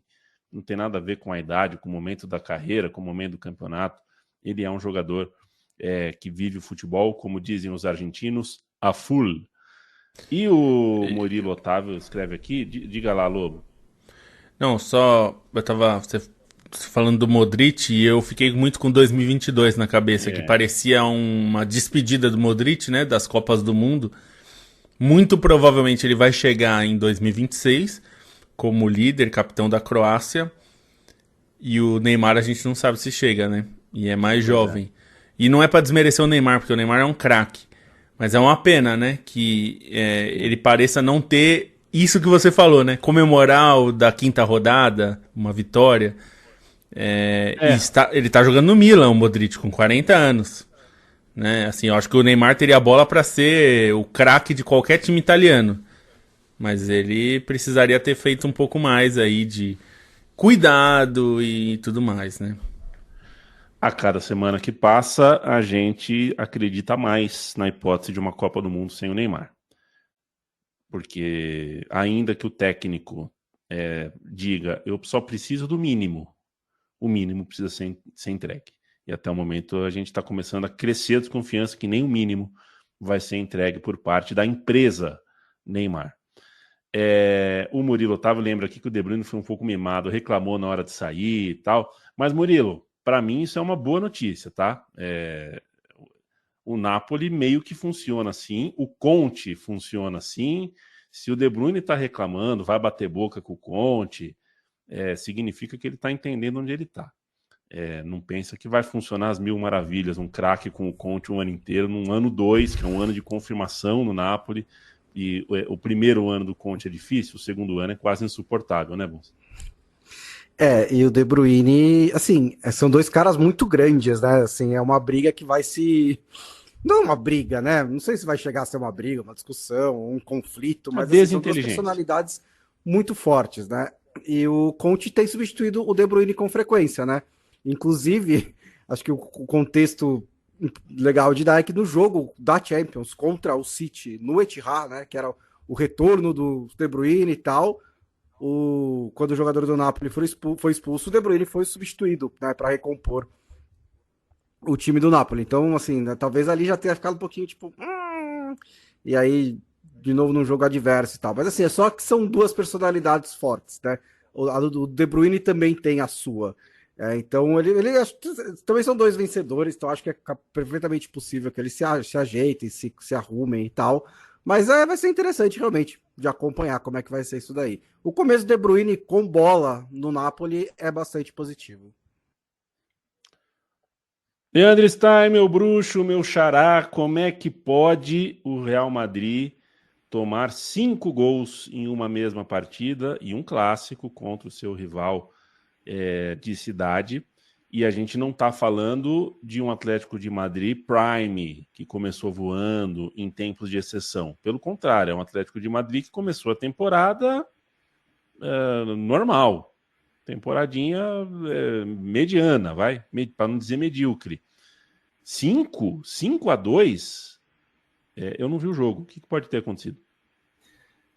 não tem nada a ver com a idade, com o momento da carreira, com o momento do campeonato. Ele é um jogador que vive o futebol, como dizem os argentinos, a full. E o Murilo Otávio escreve aqui, diga lá, Lobo. Não, eu tava falando do Modric e eu fiquei muito com 2022 na cabeça, que parecia uma despedida do Modric, né, das Copas do Mundo. Muito provavelmente ele vai chegar em 2026 como líder, capitão da Croácia. E o Neymar a gente não sabe se chega, né? E é mais jovem. E não é pra desmerecer o Neymar, porque o Neymar é um craque. Mas é uma pena, né? Que ele pareça não ter isso que você falou, né? Comemorar o da 5ª rodada, uma vitória. Ele tá jogando no Milan, o Modric, com 40 anos. Né? Assim, eu acho que o Neymar teria a bola pra ser o craque de qualquer time italiano. Mas ele precisaria ter feito um pouco mais aí de cuidado e tudo mais, né? A cada semana que passa, a gente acredita mais na hipótese de uma Copa do Mundo sem o Neymar. Porque ainda que o técnico diga, eu só preciso do mínimo, o mínimo precisa ser entregue. E até o momento a gente está começando a crescer a desconfiança que nem o mínimo vai ser entregue por parte da empresa Neymar. O Murilo Otávio lembra aqui que o De Bruyne foi um pouco mimado, reclamou na hora de sair e tal. Mas, Murilo, para mim isso é uma boa notícia, tá? O Napoli meio que funciona assim, o Conte funciona assim. Se o De Bruyne está reclamando, vai bater boca com o Conte, significa que ele está entendendo onde ele está. Não pensa que vai funcionar as mil maravilhas, um craque com o Conte um ano inteiro, num ano 2, que é um ano de confirmação no Napoli. E o primeiro ano do Conte é difícil, o segundo ano é quase insuportável, né, Bons? E o De Bruyne, assim, são dois caras muito grandes, né? Assim, é uma briga que vai se... Não uma briga, né? Não sei se vai chegar a ser uma briga, uma discussão, um conflito, mas assim, são duas personalidades muito fortes, né? E o Conte tem substituído o De Bruyne com frequência, né? Inclusive, acho que o contexto legal de dar é que no jogo da Champions contra o City no Etihad, né, que era o retorno do De Bruyne e tal, quando o jogador do Napoli foi expulso, o De Bruyne foi substituído, né, para recompor o time do Napoli. Então, assim, né, talvez ali já tenha ficado um pouquinho tipo, e aí de novo num jogo adverso e tal. Mas assim, é só que são duas personalidades fortes, né? O De Bruyne também tem a sua. Então, ele também são dois vencedores, então acho que é perfeitamente possível que eles se ajeitem, se arrumem e tal. Mas vai ser interessante, realmente, de acompanhar como é que vai ser isso daí. O começo do De Bruyne com bola no Napoli é bastante positivo. Leandro Stein, meu bruxo, meu xará, como é que pode o Real Madrid tomar 5 gols em uma mesma partida e um clássico contra o seu rival de cidade, e a gente não está falando de um Atlético de Madrid Prime, que começou voando em tempos de exceção. Pelo contrário, é um Atlético de Madrid que começou a temporada normal, temporadinha mediana, para não dizer medíocre. 5-2, eu não vi o jogo. O que pode ter acontecido?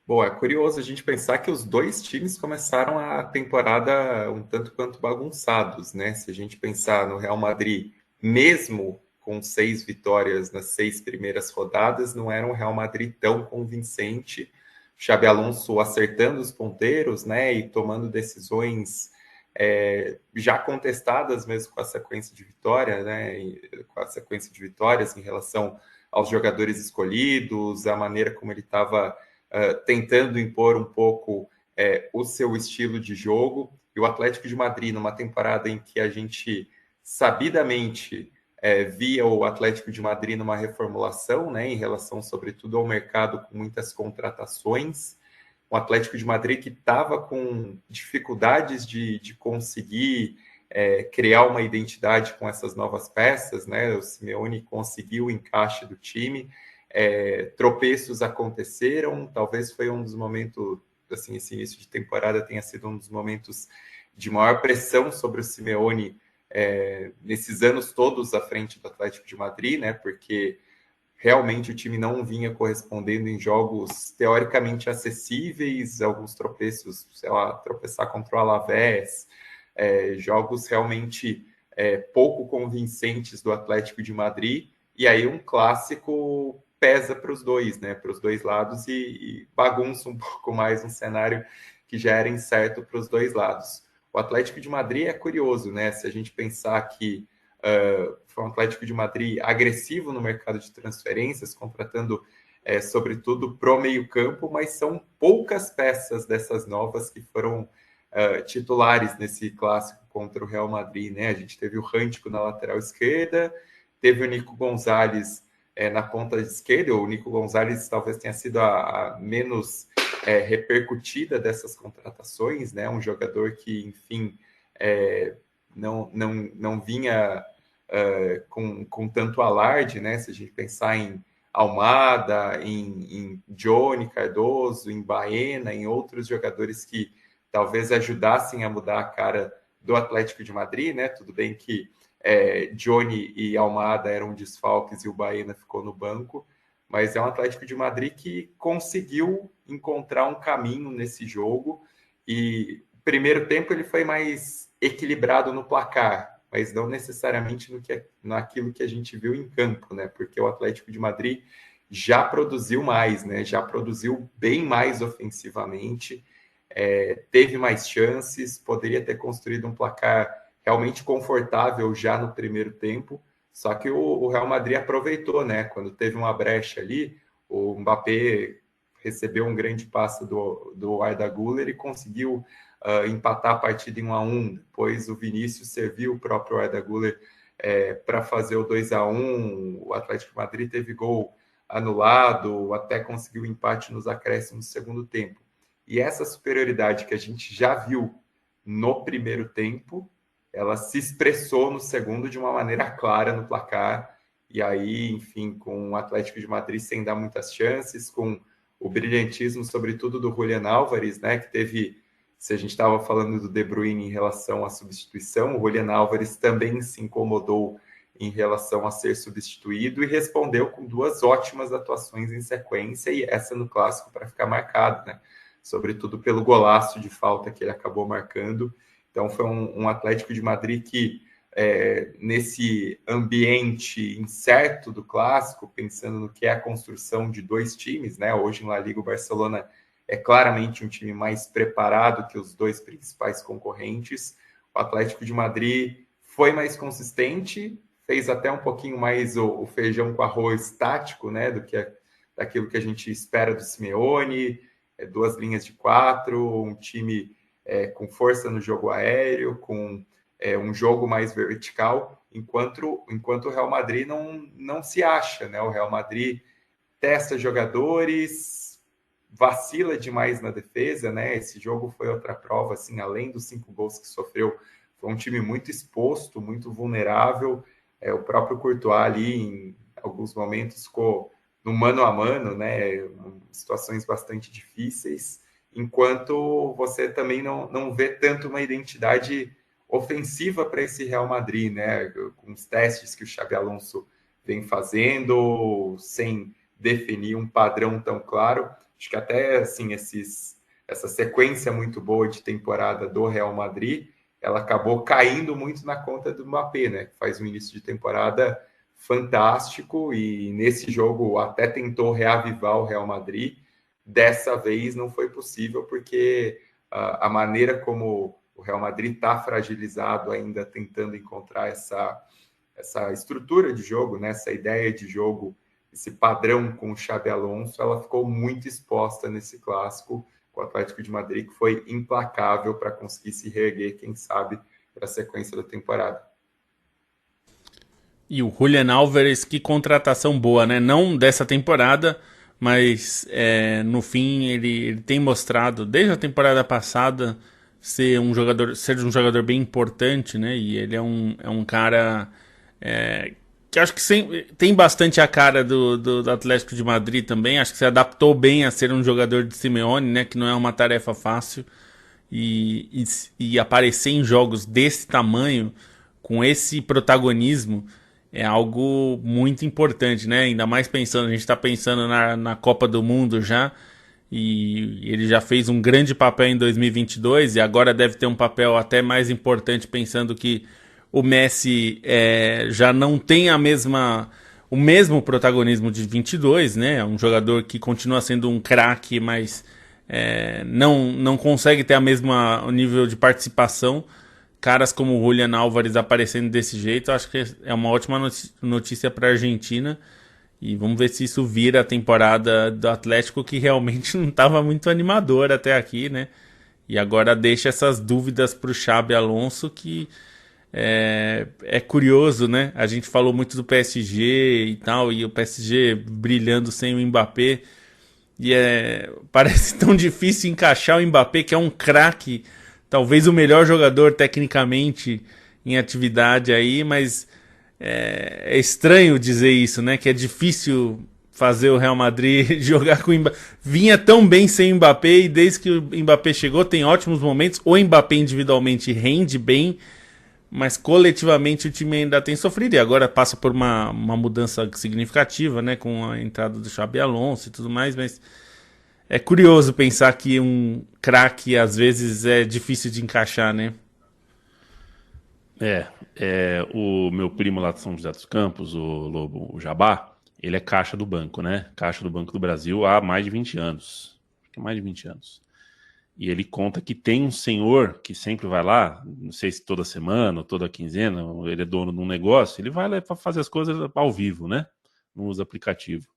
Bom, é curioso a gente pensar que os dois times começaram a temporada um tanto quanto bagunçados, né? Se a gente pensar no Real Madrid, mesmo com 6 vitórias nas 6 primeiras rodadas, não era um Real Madrid tão convincente. Xabi Alonso acertando os ponteiros, né? E tomando decisões já contestadas mesmo com a sequência de vitória, né? Com a sequência de vitórias em relação aos jogadores escolhidos, a maneira como ele estava tentando impor um pouco o seu estilo de jogo. E o Atlético de Madrid, numa temporada em que a gente sabidamente via o Atlético de Madrid numa reformulação, né, em relação, sobretudo, ao mercado com muitas contratações. O Atlético de Madrid que estava com dificuldades de conseguir criar uma identidade com essas novas peças, né? O Simeone conseguiu o encaixe do time. Tropeços aconteceram, talvez foi um dos momentos, assim, esse início de temporada tenha sido um dos momentos de maior pressão sobre o Simeone nesses anos todos à frente do Atlético de Madrid, né? Porque realmente o time não vinha correspondendo em jogos teoricamente acessíveis, alguns tropeços, sei lá, tropeçar contra o Alavés, jogos realmente pouco convincentes do Atlético de Madrid, e aí um clássico pesa para os dois, né, para os dois lados, e bagunça um pouco mais um cenário que já era incerto para os dois lados. O Atlético de Madrid é curioso, né, se a gente pensar que foi um Atlético de Madrid agressivo no mercado de transferências, contratando sobretudo pro meio-campo, mas são poucas peças dessas novas que foram titulares nesse clássico contra o Real Madrid, né? A gente teve o Rântico na lateral esquerda, teve o Nico Gonzalez na ponta esquerda. O Nico Gonzalez talvez tenha sido a menos repercutida dessas contratações, né? Um jogador que, enfim, não vinha com tanto alarde, né? Se a gente pensar em Almada, em Johnny Cardoso, em Baena, em outros jogadores que talvez ajudassem a mudar a cara do Atlético de Madrid, né? Tudo bem que Johnny e Almada eram desfalques e o Baena ficou no banco, mas é um Atlético de Madrid que conseguiu encontrar um caminho nesse jogo, e o primeiro tempo ele foi mais equilibrado no placar, mas não necessariamente naquilo que a gente viu em campo, né? Porque o Atlético de Madrid já produziu mais, né? Já produziu bem mais ofensivamente, teve mais chances, poderia ter construído um placar realmente confortável já no primeiro tempo, só que o Real Madrid aproveitou, né? Quando teve uma brecha ali, o Mbappé recebeu um grande passe do Arda Güler e conseguiu empatar a partida em 1-1. Depois o Vinícius serviu o próprio Arda Güler para fazer o 2-1. O Atlético de Madrid teve gol anulado, até conseguiu empate nos acréscimos do segundo tempo. E essa superioridade que a gente já viu no primeiro tempo, ela se expressou no segundo de uma maneira clara no placar. E aí, enfim, com o Atlético de Madrid sem dar muitas chances, com o brilhantismo, sobretudo, do Julián Álvares, né, que teve, se a gente estava falando do De Bruyne em relação à substituição, o Julián Álvares também se incomodou em relação a ser substituído e respondeu com 2 ótimas atuações em sequência, e essa no clássico para ficar marcado, né? Sobretudo pelo golaço de falta que ele acabou marcando. Então foi um Atlético de Madrid que, nesse ambiente incerto do clássico, pensando no que é a construção de 2 times, né? Hoje na Liga o Barcelona é claramente um time mais preparado que os 2 principais concorrentes. O Atlético de Madrid foi mais consistente, fez até um pouquinho mais o feijão com arroz tático, né? Daquilo que a gente espera do Simeone, 2 linhas de 4, um time com força no jogo aéreo, com um jogo mais vertical, enquanto o Real Madrid não se acha, né? O Real Madrid testa jogadores, vacila demais na defesa, né? Esse jogo foi outra prova, assim, além dos 5 gols que sofreu, foi um time muito exposto, muito vulnerável. O próprio Courtois ali, em alguns momentos, ficou no mano a mano, né? Situações bastante difíceis, enquanto você também não vê tanto uma identidade ofensiva para esse Real Madrid, né? Com os testes que o Xabi Alonso vem fazendo, sem definir um padrão tão claro. Acho que até assim, essa sequência muito boa de temporada do Real Madrid, ela acabou caindo muito na conta do Mbappé, né? Que faz um início de temporada fantástico e nesse jogo até tentou reavivar o Real Madrid. Dessa vez não foi possível, porque a maneira como o Real Madrid está fragilizado ainda, tentando encontrar essa estrutura de jogo, né? Essa ideia de jogo, esse padrão com o Xabi Alonso, ela ficou muito exposta nesse clássico com o Atlético de Madrid, que foi implacável para conseguir se reerguer, quem sabe, para a sequência da temporada. E o Julián Álvares, que contratação boa, né? Não dessa temporada, mas no fim ele tem mostrado, desde a temporada passada, ser um jogador bem importante, né? E ele é um cara que acho que tem bastante a cara do Atlético de Madrid também. Acho que se adaptou bem a ser um jogador de Simeone, né? Que não é uma tarefa fácil. E aparecer em jogos desse tamanho, com esse protagonismo, é algo muito importante, né? Ainda mais pensando, a gente está pensando na Copa do Mundo já, e ele já fez um grande papel em 2022 e agora deve ter um papel até mais importante, pensando que o Messi já não tem o mesmo protagonismo de 22, né? É um jogador que continua sendo um craque, mas não consegue ter o nível de participação. Caras como o Julián Álvares aparecendo desse jeito, acho que é uma ótima notícia para a Argentina. E vamos ver se isso vira a temporada do Atlético, que realmente não estava muito animador até aqui, né? E agora deixa essas dúvidas para o Xabi Alonso, que é curioso, né? A gente falou muito do PSG e tal, e o PSG brilhando sem o Mbappé. E parece tão difícil encaixar o Mbappé, que é um craque, talvez o melhor jogador tecnicamente em atividade aí, mas é estranho dizer isso, né? Que é difícil fazer o Real Madrid jogar com o Mbappé. Vinha tão bem sem o Mbappé, e desde que o Mbappé chegou tem ótimos momentos. O Mbappé individualmente rende bem, mas coletivamente o time ainda tem sofrido. E agora passa por uma mudança significativa, né? Com a entrada do Xabi Alonso e tudo mais, mas é curioso pensar que um craque às vezes é difícil de encaixar, né? O meu primo lá de São José dos Campos, o Lobo, o Jabá, ele é caixa do banco, né? Caixa do Banco do Brasil há mais de 20 anos. Mais de 20 anos. E ele conta que tem um senhor que sempre vai lá, não sei se toda semana ou toda quinzena, ele é dono de um negócio, ele vai lá para fazer as coisas ao vivo, né? Não usa aplicativo.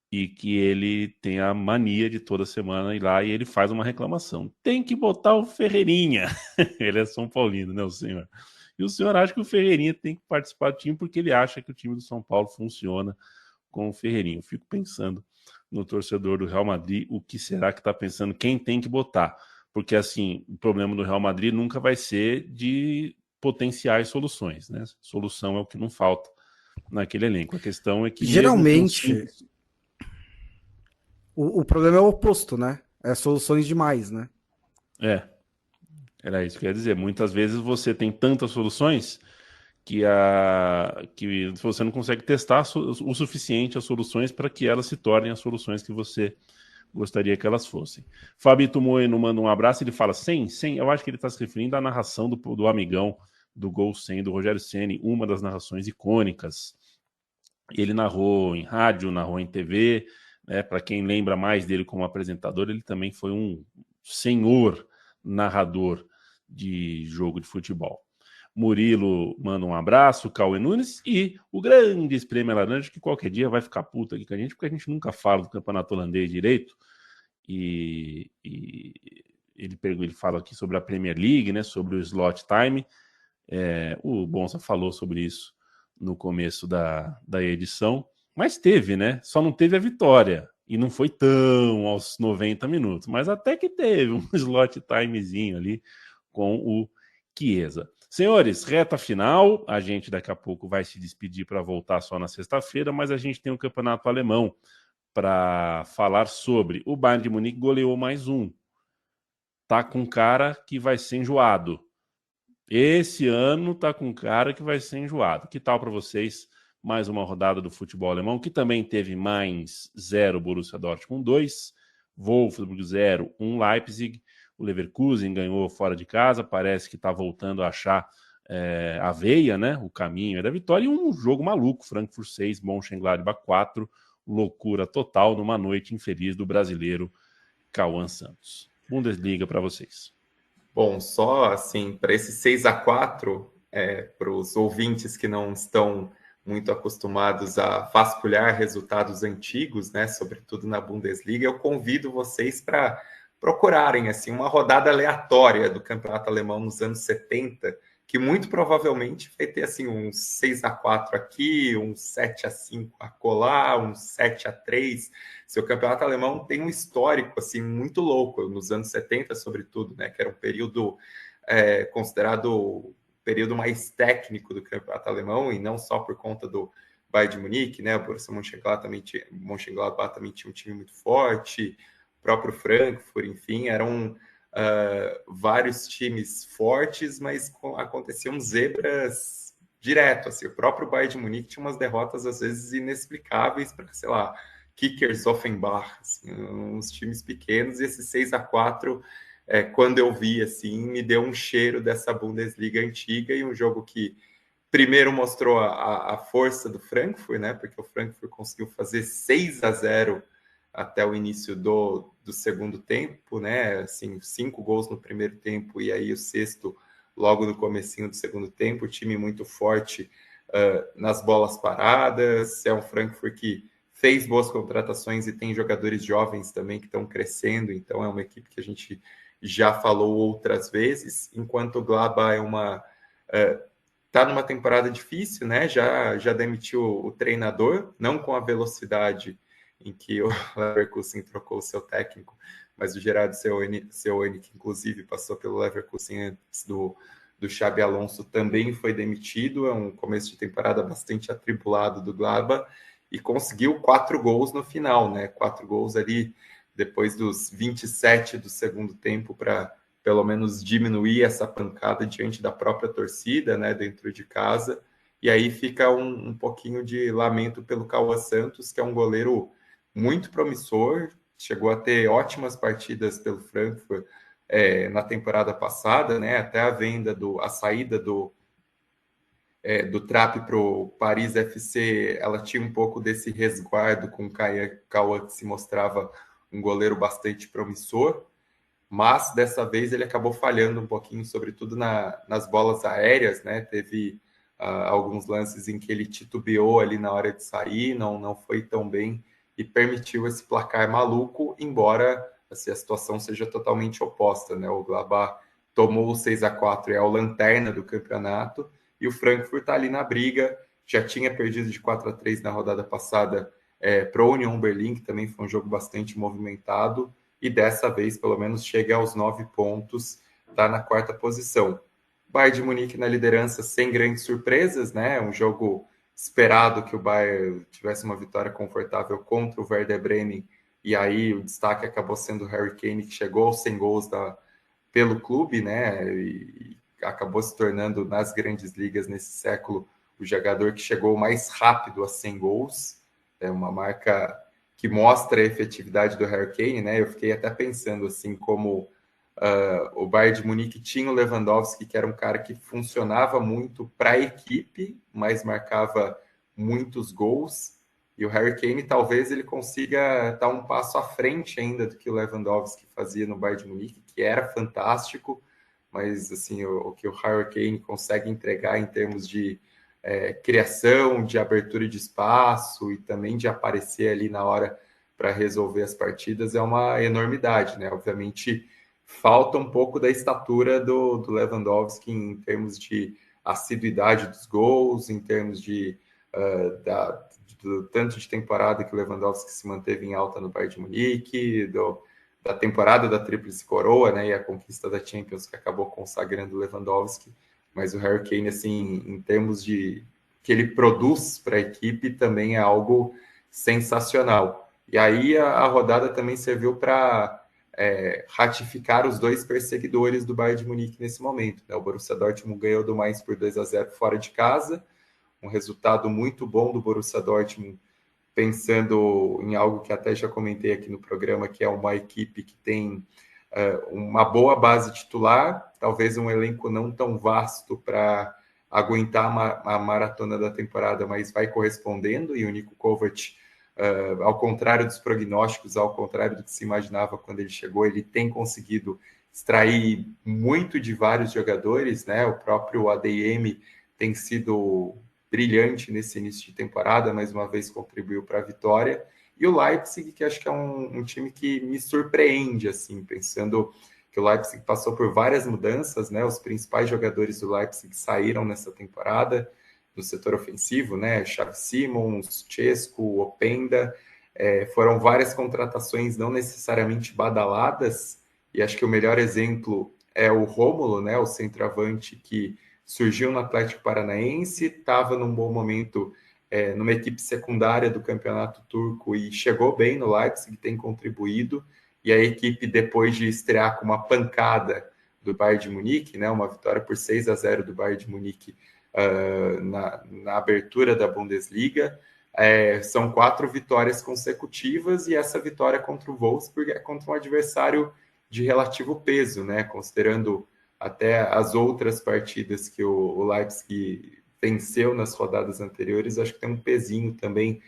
E que ele tem a mania de toda semana ir lá e ele faz uma reclamação. Tem que botar o Ferreirinha. Ele é São Paulino, né, o senhor? E o senhor acha que o Ferreirinha tem que participar do time porque ele acha que o time do São Paulo funciona com o Ferreirinha. Eu fico pensando no torcedor do Real Madrid, o que será que está pensando, quem tem que botar? Porque, assim, o problema do Real Madrid nunca vai ser de potenciais soluções, né? Solução é o que não falta naquele elenco. A questão é que geralmente o problema é o oposto, né? É soluções demais, né? Era isso que eu ia dizer. Muitas vezes você tem tantas soluções que você não consegue testar o suficiente as soluções para que elas se tornem as soluções que você gostaria que elas fossem. Fabito Moeno manda um abraço, ele fala 100, eu acho que ele está se referindo à narração do amigão do Gol 100 do Rogério Ceni, uma das narrações icônicas. Ele narrou em rádio, narrou em TV, né? Para quem lembra mais dele como apresentador, ele também foi um senhor narrador de jogo de futebol. Murilo manda um abraço, Cauê Nunes e o grande Espreme Laranja, que qualquer dia vai ficar puto aqui com a gente, porque a gente nunca fala do campeonato holandês direito. E ele fala aqui sobre a Premier League, né, sobre o slot time. O Bonsa falou sobre isso no começo da edição, mas teve, né? Só não teve a vitória. E não foi tão aos 90 minutos, mas até que teve um slot timezinho ali com o Chiesa. Senhores, reta final, a gente daqui a pouco vai se despedir para voltar só na sexta-feira, mas a gente tem um campeonato alemão para falar sobre. O Bayern de Munique goleou mais um. Tá com cara que vai ser enjoado. Esse ano tá com cara que vai ser enjoado. Que tal para vocês mais uma rodada do futebol alemão, que também teve Mainz 0, Borussia Dortmund 2, Wolfsburg 0, 1 Leipzig. O Leverkusen ganhou fora de casa, parece que está voltando a achar a veia, né? O caminho da vitória. E um jogo maluco, Frankfurt 6, Mönchengladbach 4, loucura total numa noite infeliz do brasileiro Cauã Santos. Bundesliga para vocês. Bom, só assim, para esse 6-4, para os ouvintes que não estão muito acostumados a vasculhar resultados antigos, né, sobretudo na Bundesliga, eu convido vocês para procurarem assim uma rodada aleatória do campeonato alemão nos anos 70, que muito provavelmente vai ter assim um 6-4 aqui, um 7-5 acolá, um 7-3. Seu campeonato alemão tem um histórico assim muito louco nos anos 70, sobretudo, né, que era um período considerado o período mais técnico do campeonato alemão, e não só por conta do Bayern de Munique, né? O Borussia Mönchengladbach também tinha um time muito forte, o próprio Frankfurt, enfim, eram vários times fortes, mas aconteciam zebras direto, assim, o próprio Bayern de Munique tinha umas derrotas, às vezes, inexplicáveis para, sei lá, Kickers Offenbach, assim, uns times pequenos, e esse 6-4, quando eu vi, assim, me deu um cheiro dessa Bundesliga antiga, e um jogo que primeiro mostrou a força do Frankfurt, né, porque o Frankfurt conseguiu fazer 6-0 até o início do segundo tempo, né, assim, 5 gols no primeiro tempo, e aí o sexto logo no comecinho do segundo tempo, o time muito forte nas bolas paradas, é um Frankfurt que fez boas contratações e tem jogadores jovens também que estão crescendo, então é uma equipe que a gente já falou outras vezes, enquanto o Gladbach é uma... está numa temporada difícil, né? Já demitiu o treinador, não com a velocidade em que o Leverkusen trocou o seu técnico, mas o Gerardo Seoane, que inclusive passou pelo Leverkusen antes do Xabi Alonso, também foi demitido. É um começo de temporada bastante atribulado do Gladbach e conseguiu 4 gols no final, né? 4 gols ali depois dos 27 do segundo tempo para pelo menos diminuir essa pancada diante da própria torcida, né, dentro de casa. E aí fica um pouquinho de lamento pelo Cauã Santos, que é um goleiro muito promissor, chegou a ter ótimas partidas pelo Frankfurt na temporada passada, né, até a saída do Trapp para o Paris FC, ela tinha um pouco desse resguardo com o Cauã, que se mostrava um goleiro bastante promissor, mas dessa vez ele acabou falhando um pouquinho, sobretudo nas bolas aéreas, né? Teve alguns lances em que ele titubeou ali na hora de sair, não foi tão bem e permitiu esse placar maluco, embora assim, a situação seja totalmente oposta, né? O Gladbach tomou o 6-4, é o lanterna do campeonato, e o Frankfurt está ali na briga, já tinha perdido de 4-3 na rodada passada para o Union Berlin, que também foi um jogo bastante movimentado, e dessa vez, pelo menos, chega aos 9 pontos, está na 4ª posição. Bayern de Munique na liderança sem grandes surpresas, né? Um jogo esperado que o Bayern tivesse uma vitória confortável contra o Werder Bremen, e aí o destaque acabou sendo o Harry Kane, que chegou aos 100 gols pelo clube, né? E acabou se tornando, nas grandes ligas nesse século, o jogador que chegou mais rápido a 100 gols. É uma marca que mostra a efetividade do Harry Kane, né? Eu fiquei até pensando assim, como o Bayern de Munique tinha o Lewandowski, que era um cara que funcionava muito para a equipe, mas marcava muitos gols, e o Harry Kane talvez ele consiga estar um passo à frente ainda do que o Lewandowski fazia no Bayern de Munique, que era fantástico, mas assim, o que o Harry Kane consegue entregar em termos de criação, de abertura de espaço e também de aparecer ali na hora para resolver as partidas é uma enormidade, né? Obviamente falta um pouco da estatura do Lewandowski em termos de assiduidade dos gols, em termos de do tanto de temporada que o Lewandowski se manteve em alta no Bayern de Munique, da temporada da Tríplice Coroa, né, e a conquista da Champions que acabou consagrando o Lewandowski. Mas o Harry Kane, assim, em termos de que ele produz para a equipe, também é algo sensacional. E aí a rodada também serviu para ratificar os 2 perseguidores do Bayern de Munique nesse momento, né? O Borussia Dortmund ganhou do Mainz por 2-0 fora de casa, um resultado muito bom do Borussia Dortmund, pensando em algo que até já comentei aqui no programa, que é uma equipe que tem uma boa base titular, talvez um elenco não tão vasto para aguentar a maratona da temporada, mas vai correspondendo, e o Niko Kovac, ao contrário dos prognósticos, ao contrário do que se imaginava quando ele chegou, ele tem conseguido extrair muito de vários jogadores, né? O próprio ADM tem sido brilhante nesse início de temporada, mais uma vez contribuiu para a vitória, e o Leipzig, que acho que é um time que me surpreende, assim, pensando que o Leipzig passou por várias mudanças, né? Os principais jogadores do Leipzig saíram nessa temporada no setor ofensivo, né? Xavi Simons, Chesco, Openda, foram várias contratações não necessariamente badaladas, e acho que o melhor exemplo é o Rômulo, né? O centroavante que surgiu no Atlético Paranaense, estava num bom momento numa equipe secundária do campeonato turco e chegou bem no Leipzig, tem contribuído, e a equipe, depois de estrear com uma pancada do Bayern de Munique, né, uma vitória por 6-0 do Bayern de Munique na abertura da Bundesliga. São 4 vitórias consecutivas, e essa vitória contra o Wolfsburg é contra um adversário de relativo peso, né? Considerando até as outras partidas que o Leipzig venceu nas rodadas anteriores, acho que tem um pezinho também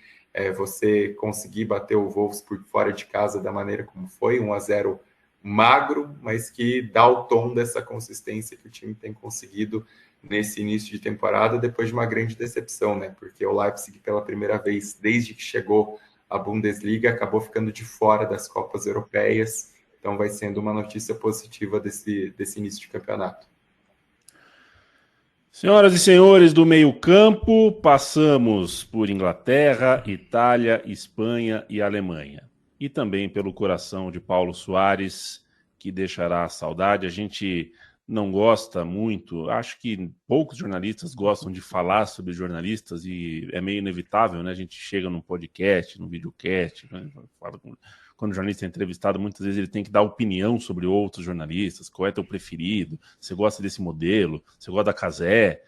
você conseguir bater o Wolfsburg fora de casa da maneira como foi, 1-0 magro, mas que dá o tom dessa consistência que o time tem conseguido nesse início de temporada, depois de uma grande decepção, né? Porque o Leipzig, pela primeira vez desde que chegou à Bundesliga, acabou ficando de fora das Copas Europeias, então vai sendo uma notícia positiva desse início de campeonato. Senhoras e senhores do meio-campo, passamos por Inglaterra, Itália, Espanha e Alemanha. E também pelo coração de Paulo Soares, que deixará saudade. A gente não gosta muito, acho que poucos jornalistas gostam de falar sobre jornalistas, e é meio inevitável, né? A gente chega num podcast, num videocast, né? Quando o jornalista é entrevistado, muitas vezes ele tem que dar opinião sobre outros jornalistas. Qual é teu preferido? Você gosta desse modelo? Você gosta da Cazé?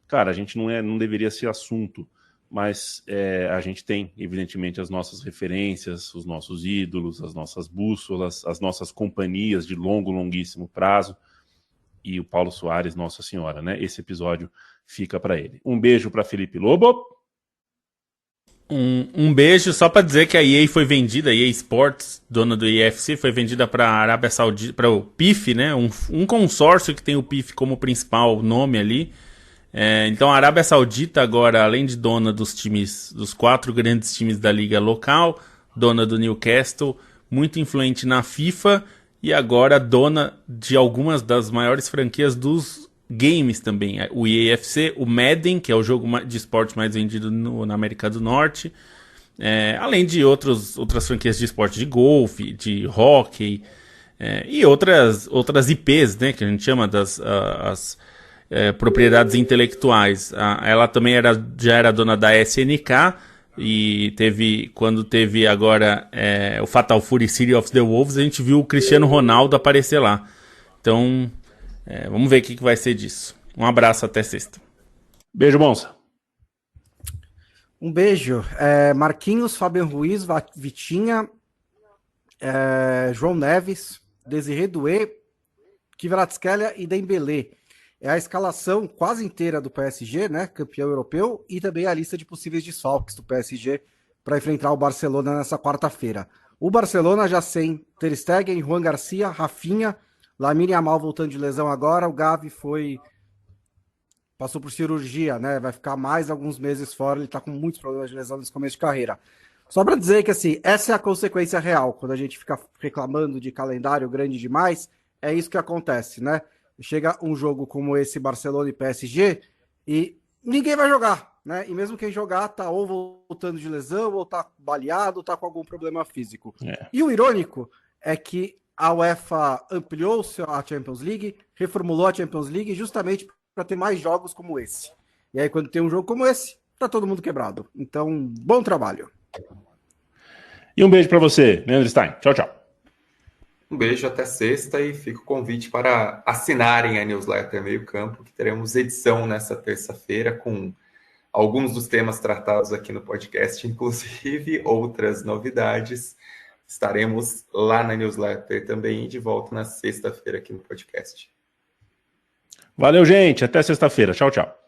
Cara, a gente não deveria ser assunto, mas a gente tem, evidentemente, as nossas referências, os nossos ídolos, as nossas bússolas, as nossas companhias de longuíssimo prazo. E o Paulo Soares, Nossa Senhora, né? Esse episódio fica para ele. Um beijo para Felipe Lobo. Um beijo só para dizer que a EA foi vendida, a EA Sports, dona do EFC, foi vendida para a Arábia Saudita, para o PIF, né? Um consórcio que tem o PIF como principal nome ali. Então a Arábia Saudita agora, além de dona dos times, dos 4 grandes times da liga local, dona do Newcastle, muito influente na FIFA, e agora dona de algumas das maiores franquias dos games também. O EAFC, o Madden, que é o jogo de esporte mais vendido na América do Norte, além de outras franquias de esporte, de golfe, de hóquei, e outras IPs, né, que a gente chama das propriedades intelectuais. Ela também já era dona da SNK, e quando teve agora o Fatal Fury City of the Wolves, a gente viu o Cristiano Ronaldo aparecer lá. Então, vamos ver o que vai ser disso. Um abraço, até sexta. Beijo, Bonsa. Um beijo. Marquinhos, Fabian Ruiz, Vitinha, João Neves, Desiré Doué, Kvaratskhelia e Dembélé. É a escalação quase inteira do PSG, né, campeão europeu, e também a lista de possíveis desfalques do PSG para enfrentar o Barcelona nessa quarta-feira. O Barcelona já sem Ter Stegen, Juan Garcia, Rafinha, Lamine Yamal voltando de lesão agora, o Gavi passou por cirurgia, né, vai ficar mais alguns meses fora, ele tá com muitos problemas de lesão nesse começo de carreira. Só para dizer que, assim, essa é a consequência real, quando a gente fica reclamando de calendário grande demais, é isso que acontece, né? Chega um jogo como esse Barcelona e PSG e ninguém vai jogar, né? E mesmo quem jogar tá ou voltando de lesão, ou tá baleado, ou tá com algum problema físico. E o irônico é que a UEFA ampliou a Champions League, reformulou a Champions League justamente para ter mais jogos como esse. E aí quando tem um jogo como esse, tá todo mundo quebrado. Então, bom trabalho. E um beijo para você, Leandro Stein. Tchau, tchau. Um beijo, até sexta, e fica o convite para assinarem a newsletter Meio Campo, que teremos edição nessa terça-feira com alguns dos temas tratados aqui no podcast, inclusive outras novidades. Estaremos lá na newsletter também e de volta na sexta-feira aqui no podcast. Valeu, gente. Até sexta-feira. Tchau, tchau.